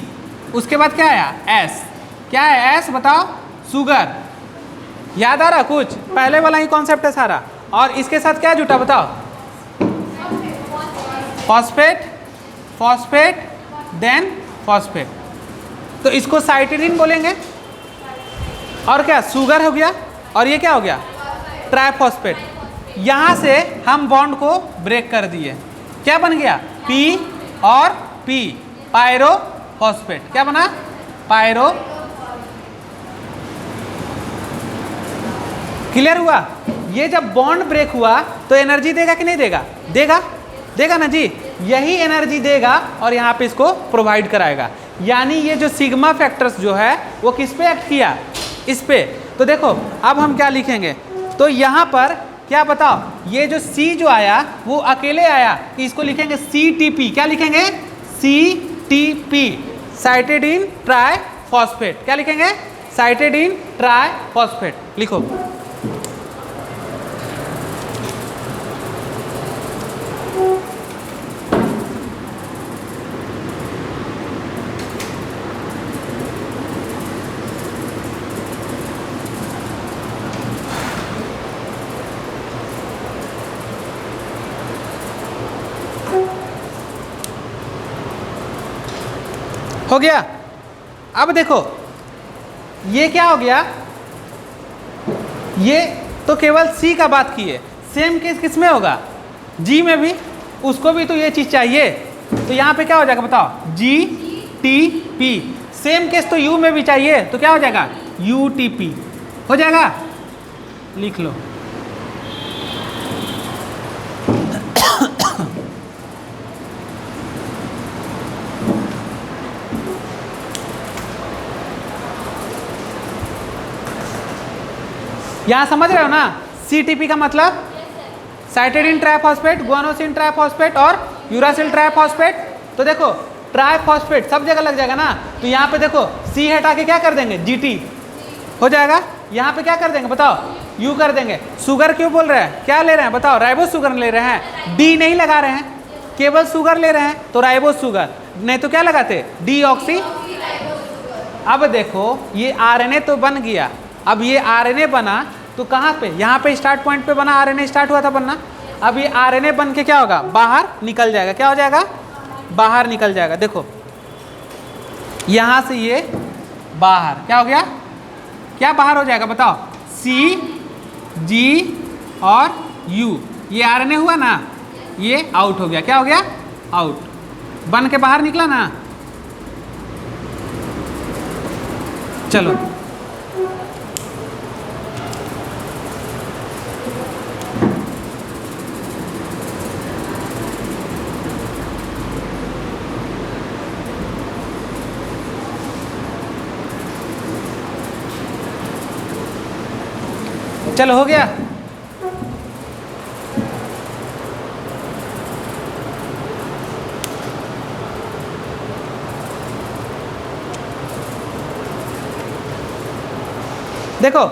उसके बाद क्या आया? एस। क्या है एस, बताओ? शुगर। याद आ रहा कुछ? पहले वाला ही कॉन्सेप्ट है सारा। और इसके साथ क्या जुटा बताओ? Phosphate, phosphate, then phosphate. तो इसको साइटिडीन बोलेंगे। और क्या? शुगर हो गया। और ये क्या हो गया? ट्राइफॉस्फेट। यहाँ से हम बॉन्ड को ब्रेक कर दिए, क्या बन गया? पी और पी, पायरोफॉस्फेट। क्या बना? पायरो। क्लियर हुआ? ये जब बॉन्ड ब्रेक हुआ तो एनर्जी देगा कि नहीं देगा? देगा, देगा ना जी। यही एनर्जी देगा और यहाँ पे इसको प्रोवाइड कराएगा। यानी ये जो सिग्मा फैक्टर्स जो है वो किस पे एक्ट किया? इस पे। तो देखो अब हम क्या लिखेंगे, तो यहाँ पर क्या बताओ, ये जो C जो आया वो अकेले आया, इसको लिखेंगे CTP। क्या लिखेंगे? CTP, cytidine triphosphate. क्या लिखेंगे? Cytidine triphosphate. लिखो। हो गया। अब देखो ये क्या हो गया, ये तो केवल सी का बात की है। सेम केस किस में होगा? जी में भी, उसको भी तो ये चीज चाहिए। तो यहाँ पे क्या हो जाएगा बताओ? GTP। सेम केस तो यू में भी चाहिए, तो क्या हो जाएगा? UTP हो जाएगा। लिख लो। यहाँ समझ रहे हो ना? CTP का मतलब साइटिडीन ट्राइफॉस्फेट, गुआनोसिन ट्राइफॉस्फेट और यूरासिल ट्राइफॉस्फेट। तो देखो ट्राइफॉस्फेट सब जगह लग जाएगा ना, तो यहाँ पे देखो C हटा के क्या कर देंगे? GT हो जाएगा। यहाँ पे क्या कर देंगे बताओ? U कर देंगे। शुगर क्यों बोल रहे हैं? क्या ले रहे हैं बताओ? राइबोस शुगर ले रहे हैं, D नहीं लगा रहे हैं, केवल शुगर ले रहे हैं तो राइबोस शुगर, नहीं तो क्या लगाते? डीऑक्सी। अब देखो ये RNA तो बन गया। अब ये RNA बना तो कहाँ पे? यहाँ पे स्टार्ट पॉइंट पे बना, RNA स्टार्ट हुआ था बनना। अब ये RNA बन के क्या होगा? बाहर निकल जाएगा। क्या हो जाएगा? बाहर निकल जाएगा। देखो यहाँ से ये बाहर क्या हो गया? क्या बाहर हो जाएगा बताओ? CG और यू, ये आरएनए हुआ ना, ये आउट हो गया। क्या हो गया? आउट, बन के बाहर निकला ना। चलो चलो हो गया। देखो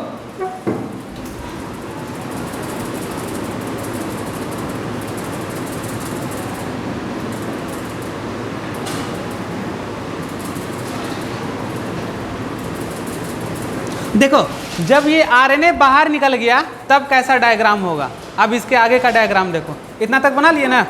देखो, जब ये आरएनए बाहर निकल गया तब कैसा डायग्राम होगा। अब इसके आगे का डायग्राम देखो, इतना तक बना लिए ना।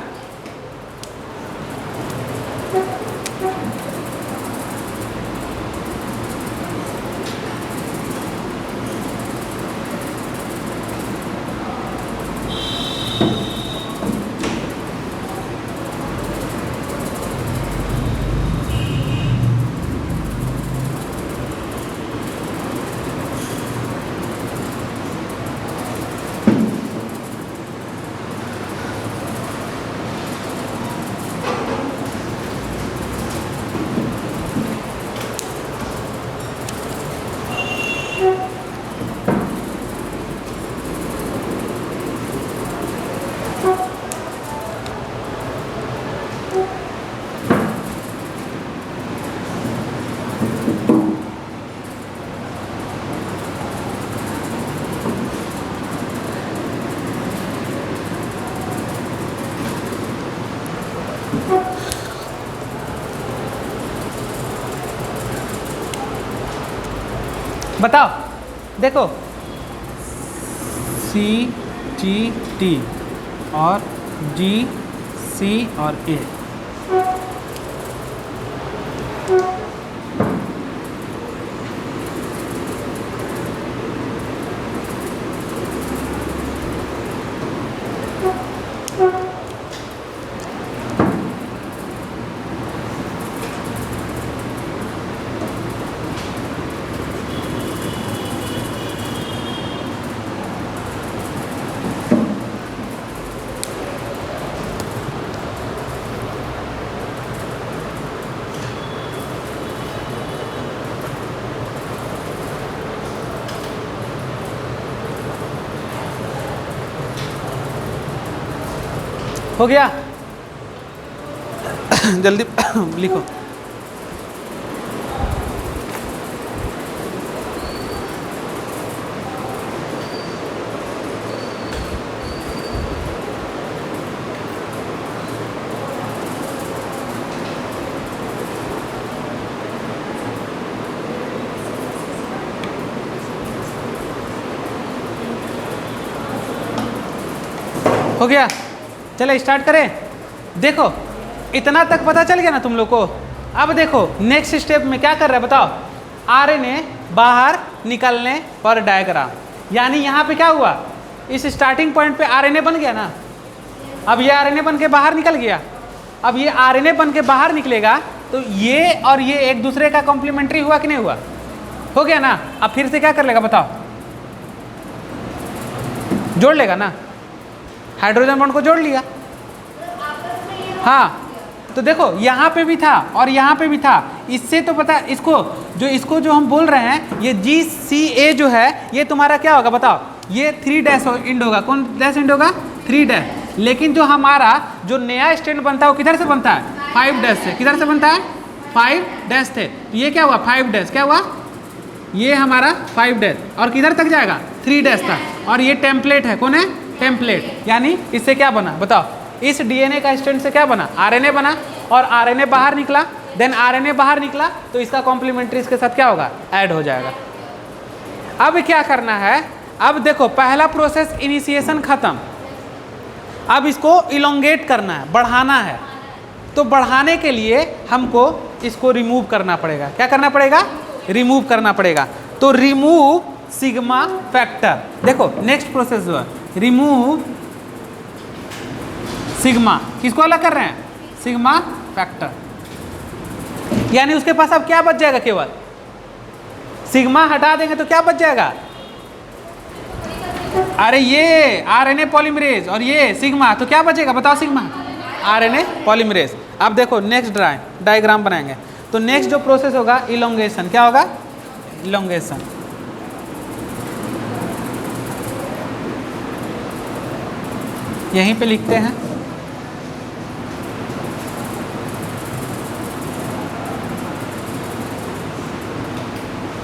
बताओ, देखो सी जी टी और जी सी और ए। हो गया? जल्दी लिखो। हो गया? चले स्टार्ट करें। देखो इतना तक पता चल गया ना तुम लोग को। अब देखो नेक्स्ट स्टेप में क्या कर रहा है बताओ। आरएनए बाहर निकलने पर डायग्राम, यानी यहाँ पे क्या हुआ, इस स्टार्टिंग पॉइंट पे आरएनए बन गया ना। अब ये आरएनए बन के बाहर निकल गया। अब ये आरएनए बन के बाहर निकलेगा तो ये और ये एक दूसरे का कॉम्प्लीमेंट्री हुआ कि नहीं हुआ? हो गया ना। अब फिर से क्या कर लेगा बताओ, जोड़ लेगा ना, हाइड्रोजन बॉन्ड को जोड़ लिया। हाँ तो देखो यहाँ पे भी था और यहाँ पे भी था। इससे तो पता इसको जो हम बोल रहे हैं ये GCA जो है ये तुम्हारा क्या होगा बताओ, ये 3 डैश इंड होगा। कौन डैश इंड होगा? 3 डैश। लेकिन जो हमारा जो नया स्टैंड बनता है वो किधर से बनता है? 5 डैश से। किधर से बनता है? 5 डैश थे। तो ये क्या हुआ? 5 डैश। क्या हुआ? ये हमारा 5 डैश और किधर तक जाएगा? 3 डैश था। और ये टेम्पलेट है। कौन है? टेम्पलेट। यानी इससे क्या बना बताओ, इस डीएनए का स्टैंड से क्या बना? आरएनए बना। और आरएनए बाहर निकला, देन आरएनए बाहर निकला तो इसका कॉम्प्लीमेंट्री इसके साथ क्या होगा? ऐड हो जाएगा। अब क्या करना है, अब देखो पहला प्रोसेस इनिशिएशन खत्म। अब इसको इलोंगेट करना है, बढ़ाना है। तो बढ़ाने के लिए हमको इसको रिमूव करना पड़ेगा। क्या करना पड़ेगा? रिमूव करना पड़ेगा। तो रिमूव सिग्मा फैक्टर। देखो नेक्स्ट प्रोसेस जो है रिमूव सिग्मा, किसको अलग कर रहे हैं? Sigma factor. यानी उसके पास अब क्या बच जाएगा? केवल सिग्मा हटा देंगे तो क्या बच जाएगा? अरे ये आरएनए पॉलीमरेज और ये सिग्मा, तो क्या बचेगा बताओ? Sigma RNA polymerase. अब देखो नेक्स्ट डायग्राम बनाएंगे। तो नेक्स्ट जो प्रोसेस होगा इलोंगेशन, क्या होगा? इलोंगेशन। यहीं पे लिखते हैं,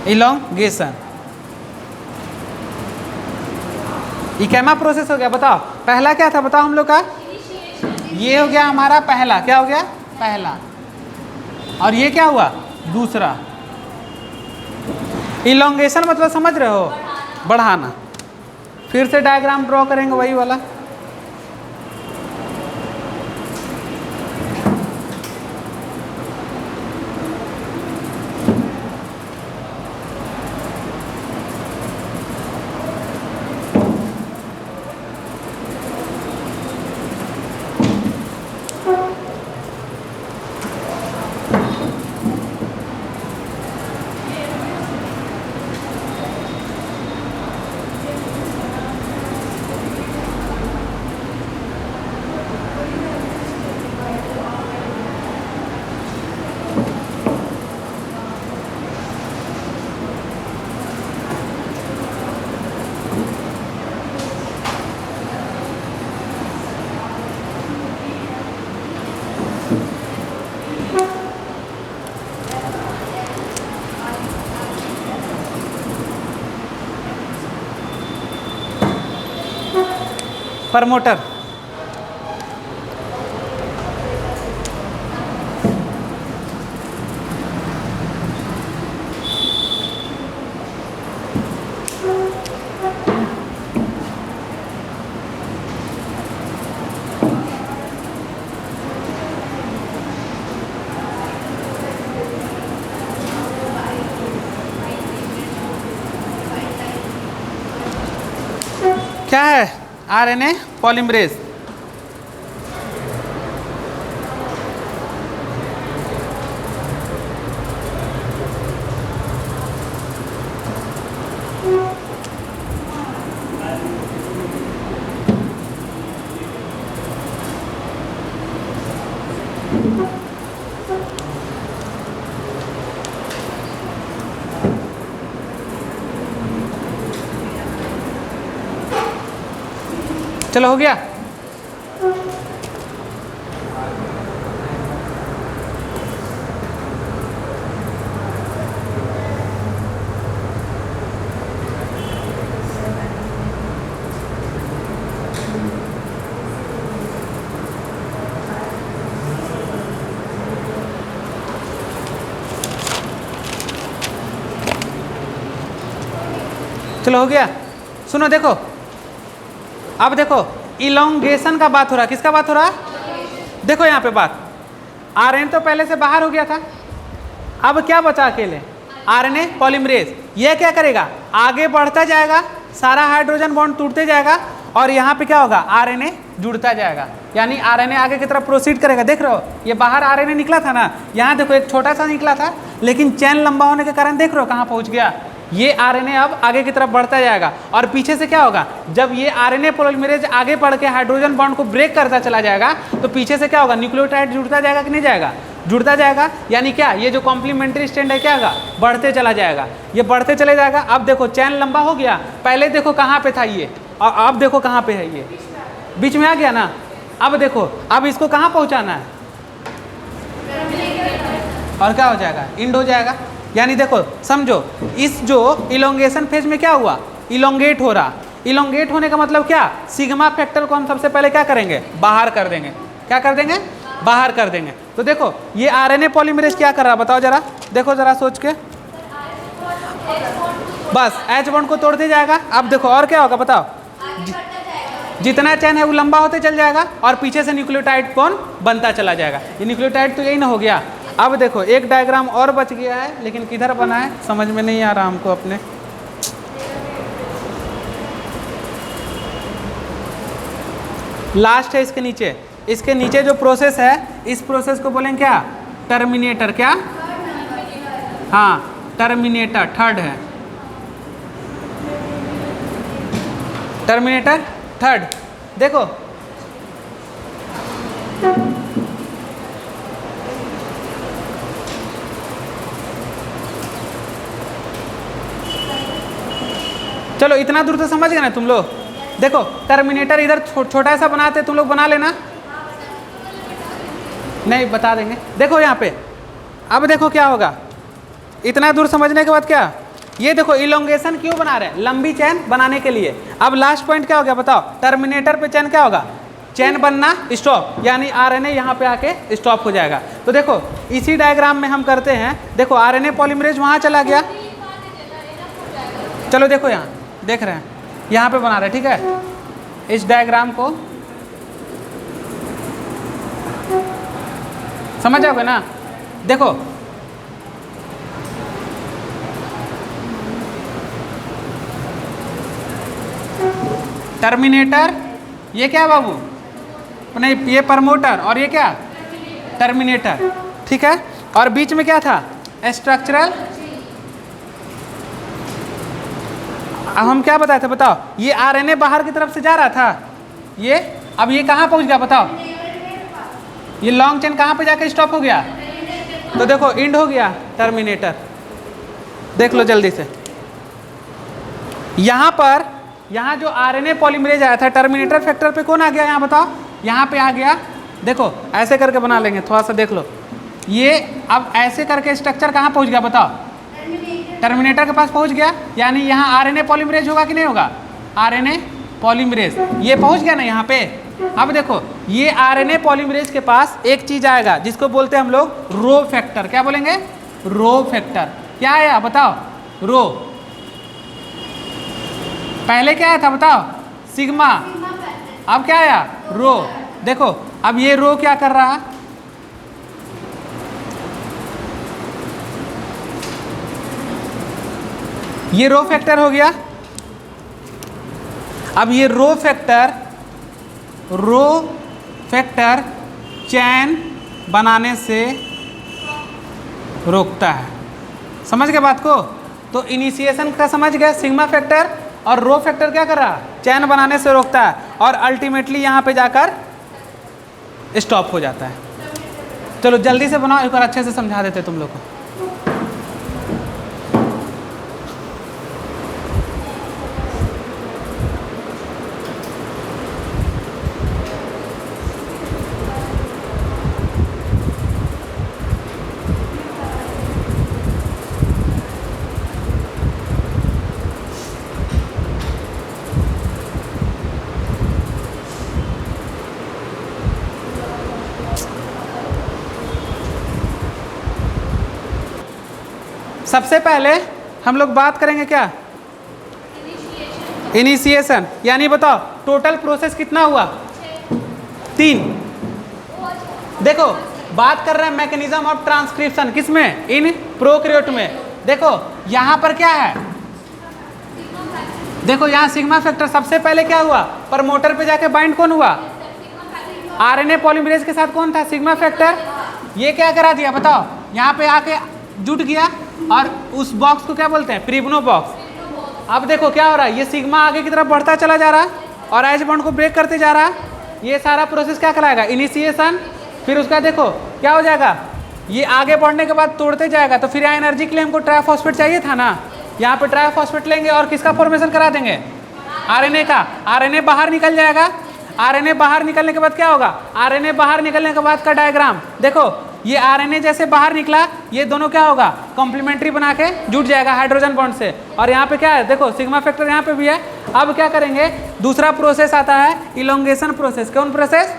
इलोंगेशन। ये कैमा प्रोसेस हो गया, बताओ पहला क्या था? बताओ हम लोग का ये हो गया हमारा पहला, क्या हो गया? पहला। और ये क्या हुआ? दूसरा। इलोंगेशन मतलब समझ रहे हो? बढ़ाना। फिर से डायग्राम ड्रॉ करेंगे वही वाला। प्रमोटर। क्या है? RNA polymerase. चलो हो गया। चलो हो गया। सुनो देखो, अब देखो इलोंगेशन का बात हो रहा है। किसका बात हो रहा है? देखो यहाँ पे बात, आरएनए तो पहले से बाहर हो गया था, अब क्या बचा अकेले? RNA polymerase. ये क्या करेगा? आगे बढ़ता जाएगा, सारा हाइड्रोजन बॉन्ड टूटते जाएगा और यहाँ पे क्या होगा? आरएनए जुड़ता जाएगा, यानी आरएनए आगे की तरफ प्रोसीड करेगा। देख रहे हो ये बाहर आरएनए निकला था ना, यहाँ देखो एक छोटा सा निकला था, लेकिन चेन लंबा होने के कारण देख रहे हो कहाँ पहुँच गया? ये आरएनए अब आगे की तरफ बढ़ता जाएगा और पीछे से क्या होगा? जब ये आरएनए पॉलीमरेज आगे बढ़ के हाइड्रोजन बॉन्ड को ब्रेक करता चला जाएगा तो पीछे से क्या होगा? न्यूक्लियोटाइड जुड़ता जाएगा कि नहीं जाएगा? जुड़ता जाएगा, यानी क्या? ये जो कॉम्प्लीमेंट्री स्ट्रैंड है क्या होगा? बढ़ते चला जाएगा, ये बढ़ते चले जाएगा। अब देखो चैन लंबा हो गया, पहले देखो कहाँ पे था ये और अब देखो कहाँ पे है, ये बीच में आ गया ना। अब देखो, अब इसको कहाँ पहुँचाना है और क्या हो जाएगा? इंड हो जाएगा। यानी देखो समझो, इस जो इलोंगेशन फेज में क्या हुआ? इलोंगेट हो रहा। इलोंगेट होने का मतलब क्या? सिग्मा फैक्टर को हम सबसे पहले क्या करेंगे? बाहर कर देंगे। क्या कर देंगे? बाहर कर देंगे। तो देखो ये आरएनए पॉलीमरेज क्या कर रहा है बताओ जरा, देखो जरा सोच के, बस एच बॉन्ड को तोड़ते जाएगा। अब देखो और क्या होगा बताओ? जितना चैन है वो लंबा होते चल जाएगा और पीछे से न्यूक्लियोटाइड बॉन्ड बनता चला जाएगा। ये न्यूक्लियोटाइड तो यही ना हो गया। अब देखो एक डायग्राम और बच गया है, लेकिन किधर बना है समझ में नहीं आ रहा हमको अपने। लास्ट है इसके नीचे जो प्रोसेस है, इस प्रोसेस को बोलेंगे क्या? टर्मिनेटर। क्या? हाँ, टर्मिनेटर थर्ड है। Terminator third. देखो चलो इतना दूर तो समझ गए ना तुम लोग। देखो टर्मिनेटर इधर छोटा सा बनाते, तुम लोग बना लेना। नहीं बता देंगे। देखो यहाँ पे, अब देखो क्या होगा। इतना दूर समझने के बाद क्या, ये देखो इलोंगेशन क्यों बना रहे हैं? लंबी चेन बनाने के लिए। अब लास्ट पॉइंट क्या हो गया बताओ? टर्मिनेटर पे चेन क्या होगा? चेन बनना स्टॉप, यानी आरएनए यहाँ पे आके स्टॉप हो जाएगा। तो देखो इसी डायग्राम में हम करते हैं। देखो आरएनए पॉलीमरेज वहाँ चला गया। चलो देखो यहाँ देख रहे हैं, यहाँ पे बना रहे हैं, ठीक है। इस डायग्राम को समझ आओगे ना? देखो टर्मिनेटर, ये क्या है बाबू? नहीं, ये प्रमोटर, और ये क्या? टर्मिनेटर, ठीक है। और बीच में क्या था? स्ट्रक्चरल। अब हम क्या बताए थे बताओ? ये आरएनए बाहर की तरफ से जा रहा था, ये अब ये कहाँ पहुँच गया बताओ? ये लॉन्ग चेन कहाँ पे जाके स्टॉप हो गया? तो देखो इंड हो गया टर्मिनेटर। देख लो जल्दी से, यहाँ पर, यहाँ जो आरएनए पॉलीमरेज आया था टर्मिनेटर फैक्टर पे कौन आ गया यहाँ बताओ? यहाँ पे आ गया। देखो ऐसे करके बना लेंगे, थोड़ा सा देख लो। ये अब ऐसे करके स्ट्रक्चर कहाँ पहुँच गया बताओ? टर्मिनेटर के पास पहुँच गया, यानी यहाँ आरएनए पॉलीमरेज होगा कि नहीं होगा? आरएनए पॉलीमरेज ये पहुँच गया ना यहाँ पे। अब देखो ये आरएनए पॉलीमरेज के पास एक चीज आएगा जिसको बोलते हैं हम लोग रो फैक्टर। क्या बोलेंगे? Rho factor. क्या आया बताओ? रो। पहले क्या आया था बताओ? सिग्मा। अब क्या आया? रो। देखो अब ये रो क्या कर रहा है? ये रो फैक्टर हो गया। अब ये रो फैक्टर चैन बनाने से रोकता है। समझ गए बात को? तो इनिशिएशन का समझ गए, सिग्मा फैक्टर, और रो फैक्टर क्या कर रहा है? चैन बनाने से रोकता है, और अल्टीमेटली यहाँ पे जाकर स्टॉप हो जाता है। चलो जल्दी से बनाओ, एक बार अच्छे से समझा देते तुम लोग को। सबसे पहले हम लोग बात करेंगे क्या? इनिशिएशन। यानी बताओ टोटल प्रोसेस कितना हुआ? 3। देखो बात कर रहे हैं मैकेनिज्म ऑफ ट्रांसक्रिप्शन, किसमें? इन प्रोकैरियोट में। देखो यहाँ पर क्या है? देखो यहाँ सिग्मा फैक्टर सबसे पहले क्या हुआ? प्रमोटर पे जाके बाइंड कौन हुआ? आरएनए पॉलीमरेज के साथ कौन था? Sigma factor. ये क्या करा दिया बताओ? यहाँ पे आके जुट गया, और उस बॉक्स को क्या बोलते हैं? प्रिब्नो बॉक्स। अब देखो क्या हो रहा है? ये सिग्मा आगे की तरफ बढ़ता चला जा रहा है और एच बॉन्ड को ब्रेक करते जा रहा है। ये सारा प्रोसेस क्या कराएगा? इनिशिएशन। फिर उसका देखो क्या हो जाएगा? ये आगे बढ़ने के बाद तोड़ते जाएगा, तो फिर यहाँ एनर्जी के लिए हमको ट्राइफॉस्फेट चाहिए था ना। यहाँ पे ट्राइफॉस्फेट लेंगे और किसका फॉर्मेशन करा देंगे? आरएनए का। आरएनए बाहर निकल जाएगा। आरएनए बाहर निकलने के बाद क्या होगा? आरएनए बाहर निकलने के बाद का डायग्राम देखो, ये आरएनए जैसे बाहर निकला, ये दोनों क्या होगा? कॉम्प्लीमेंट्री बना के जुट जाएगा हाइड्रोजन बॉन्ड से। और यहाँ पे क्या है? देखो सिग्मा फैक्टर यहाँ पे भी है। अब क्या करेंगे? दूसरा प्रोसेस आता है इलोंगेशन प्रोसेस। कौन प्रोसेस?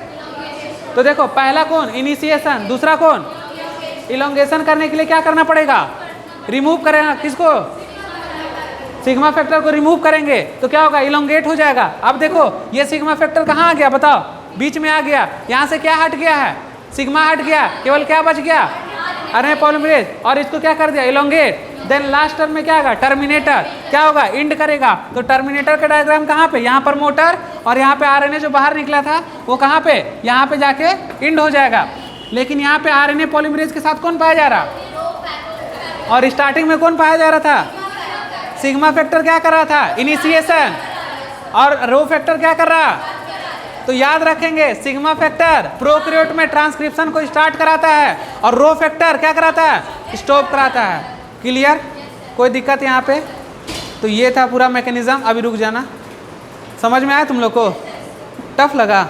तो देखो पहला कौन? इनिशिएशन। दूसरा कौन? इलोंगेशन करने के लिए क्या करना पड़ेगा? रिमूव करेगा। किसको? सिग्मा फैक्टर को रिमूव करेंगे तो क्या होगा? इलोंगेट हो जाएगा। अब देखो ये सिग्मा फैक्टर कहाँ आ गया बताओ? बीच में आ गया। यहाँ से क्या हट गया है? सिग्मा हट गया, केवल क्या बच गया? RNA polymerase. और इसको क्या कर दिया? इलोंगेट। देन लास्ट टर्म में क्या होगा, टर्मिनेटर क्या होगा, इंड करेगा। तो टर्मिनेटर का डायग्राम कहाँ पे, यहाँ पर मोटर, और यहाँ पे आरएनए जो बाहर निकला था वो कहाँ पे, यहाँ पे जाके इंड हो जाएगा। लेकिन यहाँ पे आरएनए पॉलीमरेज के साथ कौन पाया जा रहा, और स्टार्टिंग में कौन पाया जा रहा था, सिग्मा फैक्टर क्या कर रहा था, इनिशिएशन, और रो फैक्टर क्या कर रहा। तो याद रखेंगे सिग्मा फैक्टर प्रोकैरियोट में ट्रांसक्रिप्शन को स्टार्ट कराता है, और रो फैक्टर क्या कराता है, स्टॉप कराता है। क्लियर, कोई दिक्कत यहाँ पे। तो ये था पूरा मैकेनिज्म। अभी रुक जाना, समझ में आया तुम लोग को, टफ लगा।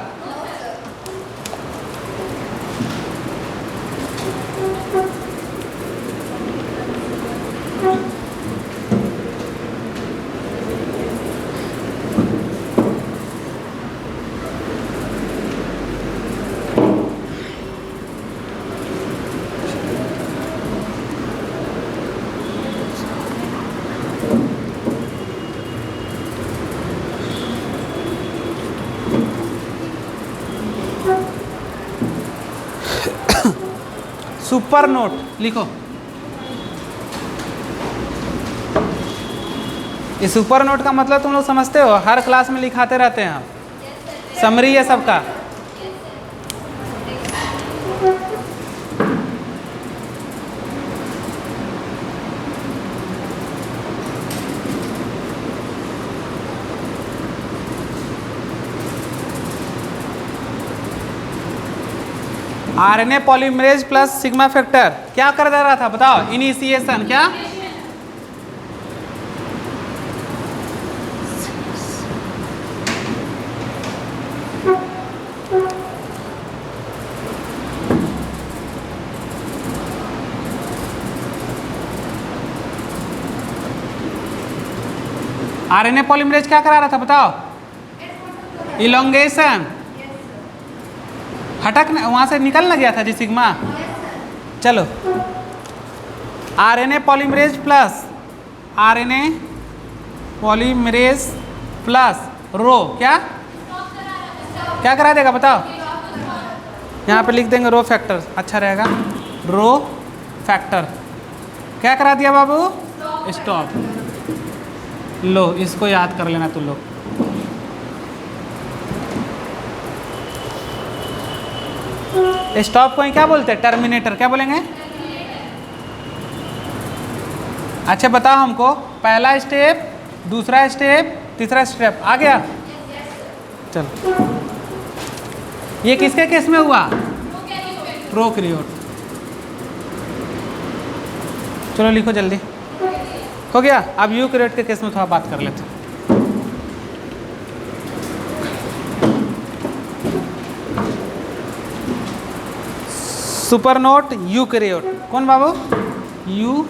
सुपर नोट लिखो। ये सुपर नोट का मतलब तुम लोग समझते हो, हर क्लास में लिखाते रहते हैं हम, समरी है सबका। RNA polymerase plus sigma factor क्या कर दे रहा था बताओ, इनिशिएशन क्या, आरएनए पॉलीमरेज क्या करा रहा था बताओ, इलोंगेशन, हटक वहां से निकल ना गया था जी सिग्मा। चलो RNA polymerase plus, RNA polymerase plus रो क्या क्या करा देगा बताओ, यहाँ पे लिख देंगे रो फैक्टर, अच्छा रहेगा। रो फैक्टर क्या करा दिया बाबू, स्टॉप। लो इसको याद कर लेना तुम लोग। स्टॉप को क्या बोलते हैं, टर्मिनेटर क्या बोलेंगे। अच्छा बताओ हमको, पहला स्टेप, दूसरा स्टेप, तीसरा स्टेप आ गया। चलो ये किसके केस में हुआ, प्रोकैरियोट। चलो लिखो जल्दी, हो गया। अब यूकैरियोट के केस में थोड़ा बात कर लेते हैं। सुपर नोट यूकैरियोट कौन बाबू, यू।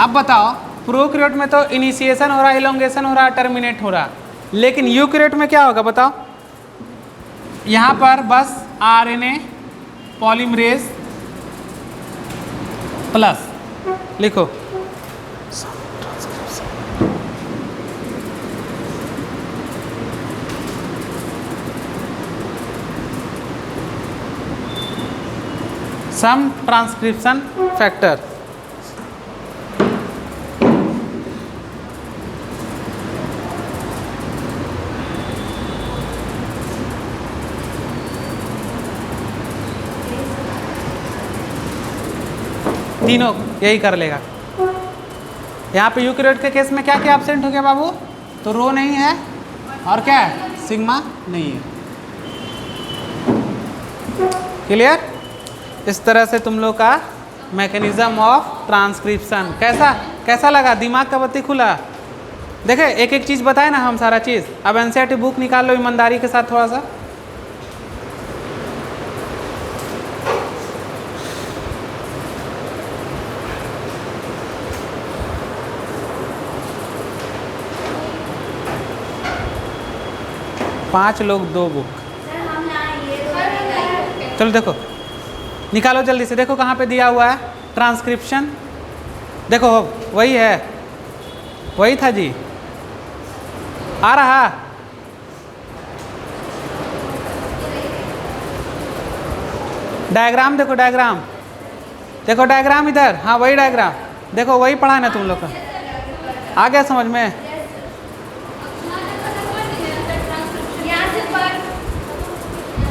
अब बताओ प्रोकैरियोट में तो इनिशिएशन हो रहा है, इलोंगेशन हो रहा है, टर्मिनेट हो रहा है, लेकिन यूकैरियोट में क्या होगा बताओ, यहाँ पर बस आरएनए पॉलीमरेज प्लस लिखो, सम ट्रांसक्रिप्शन फैक्टर। तीनों यही कर लेगा। यहाँ पे यूकैरियोट के केस में क्या क्या एब्सेंट हो गया बाबू, तो रो नहीं है और क्या है, सिग्मा नहीं है। क्लियर। इस तरह से तुम लोग का मैकेनिज्म ऑफ ट्रांसक्रिप्शन कैसा लगा, दिमाग का बत्ती खुला। देखे एक एक चीज़ बताए ना हम, सारा चीज़। अब एनसीईआरटी बुक निकाल लो ईमानदारी के साथ थोड़ा सा। पाँच लोग दो बुक, चलो देखो निकालो जल्दी से। देखो कहाँ पे दिया हुआ है ट्रांसक्रिप्शन, देखो वही है, वही था जी, आ रहा। डायग्राम देखो, डायग्राम देखो, डायग्राम इधर, हाँ वही डायग्राम। देखो वही पढ़ा है ना तुम लोग का, आ गया समझ में?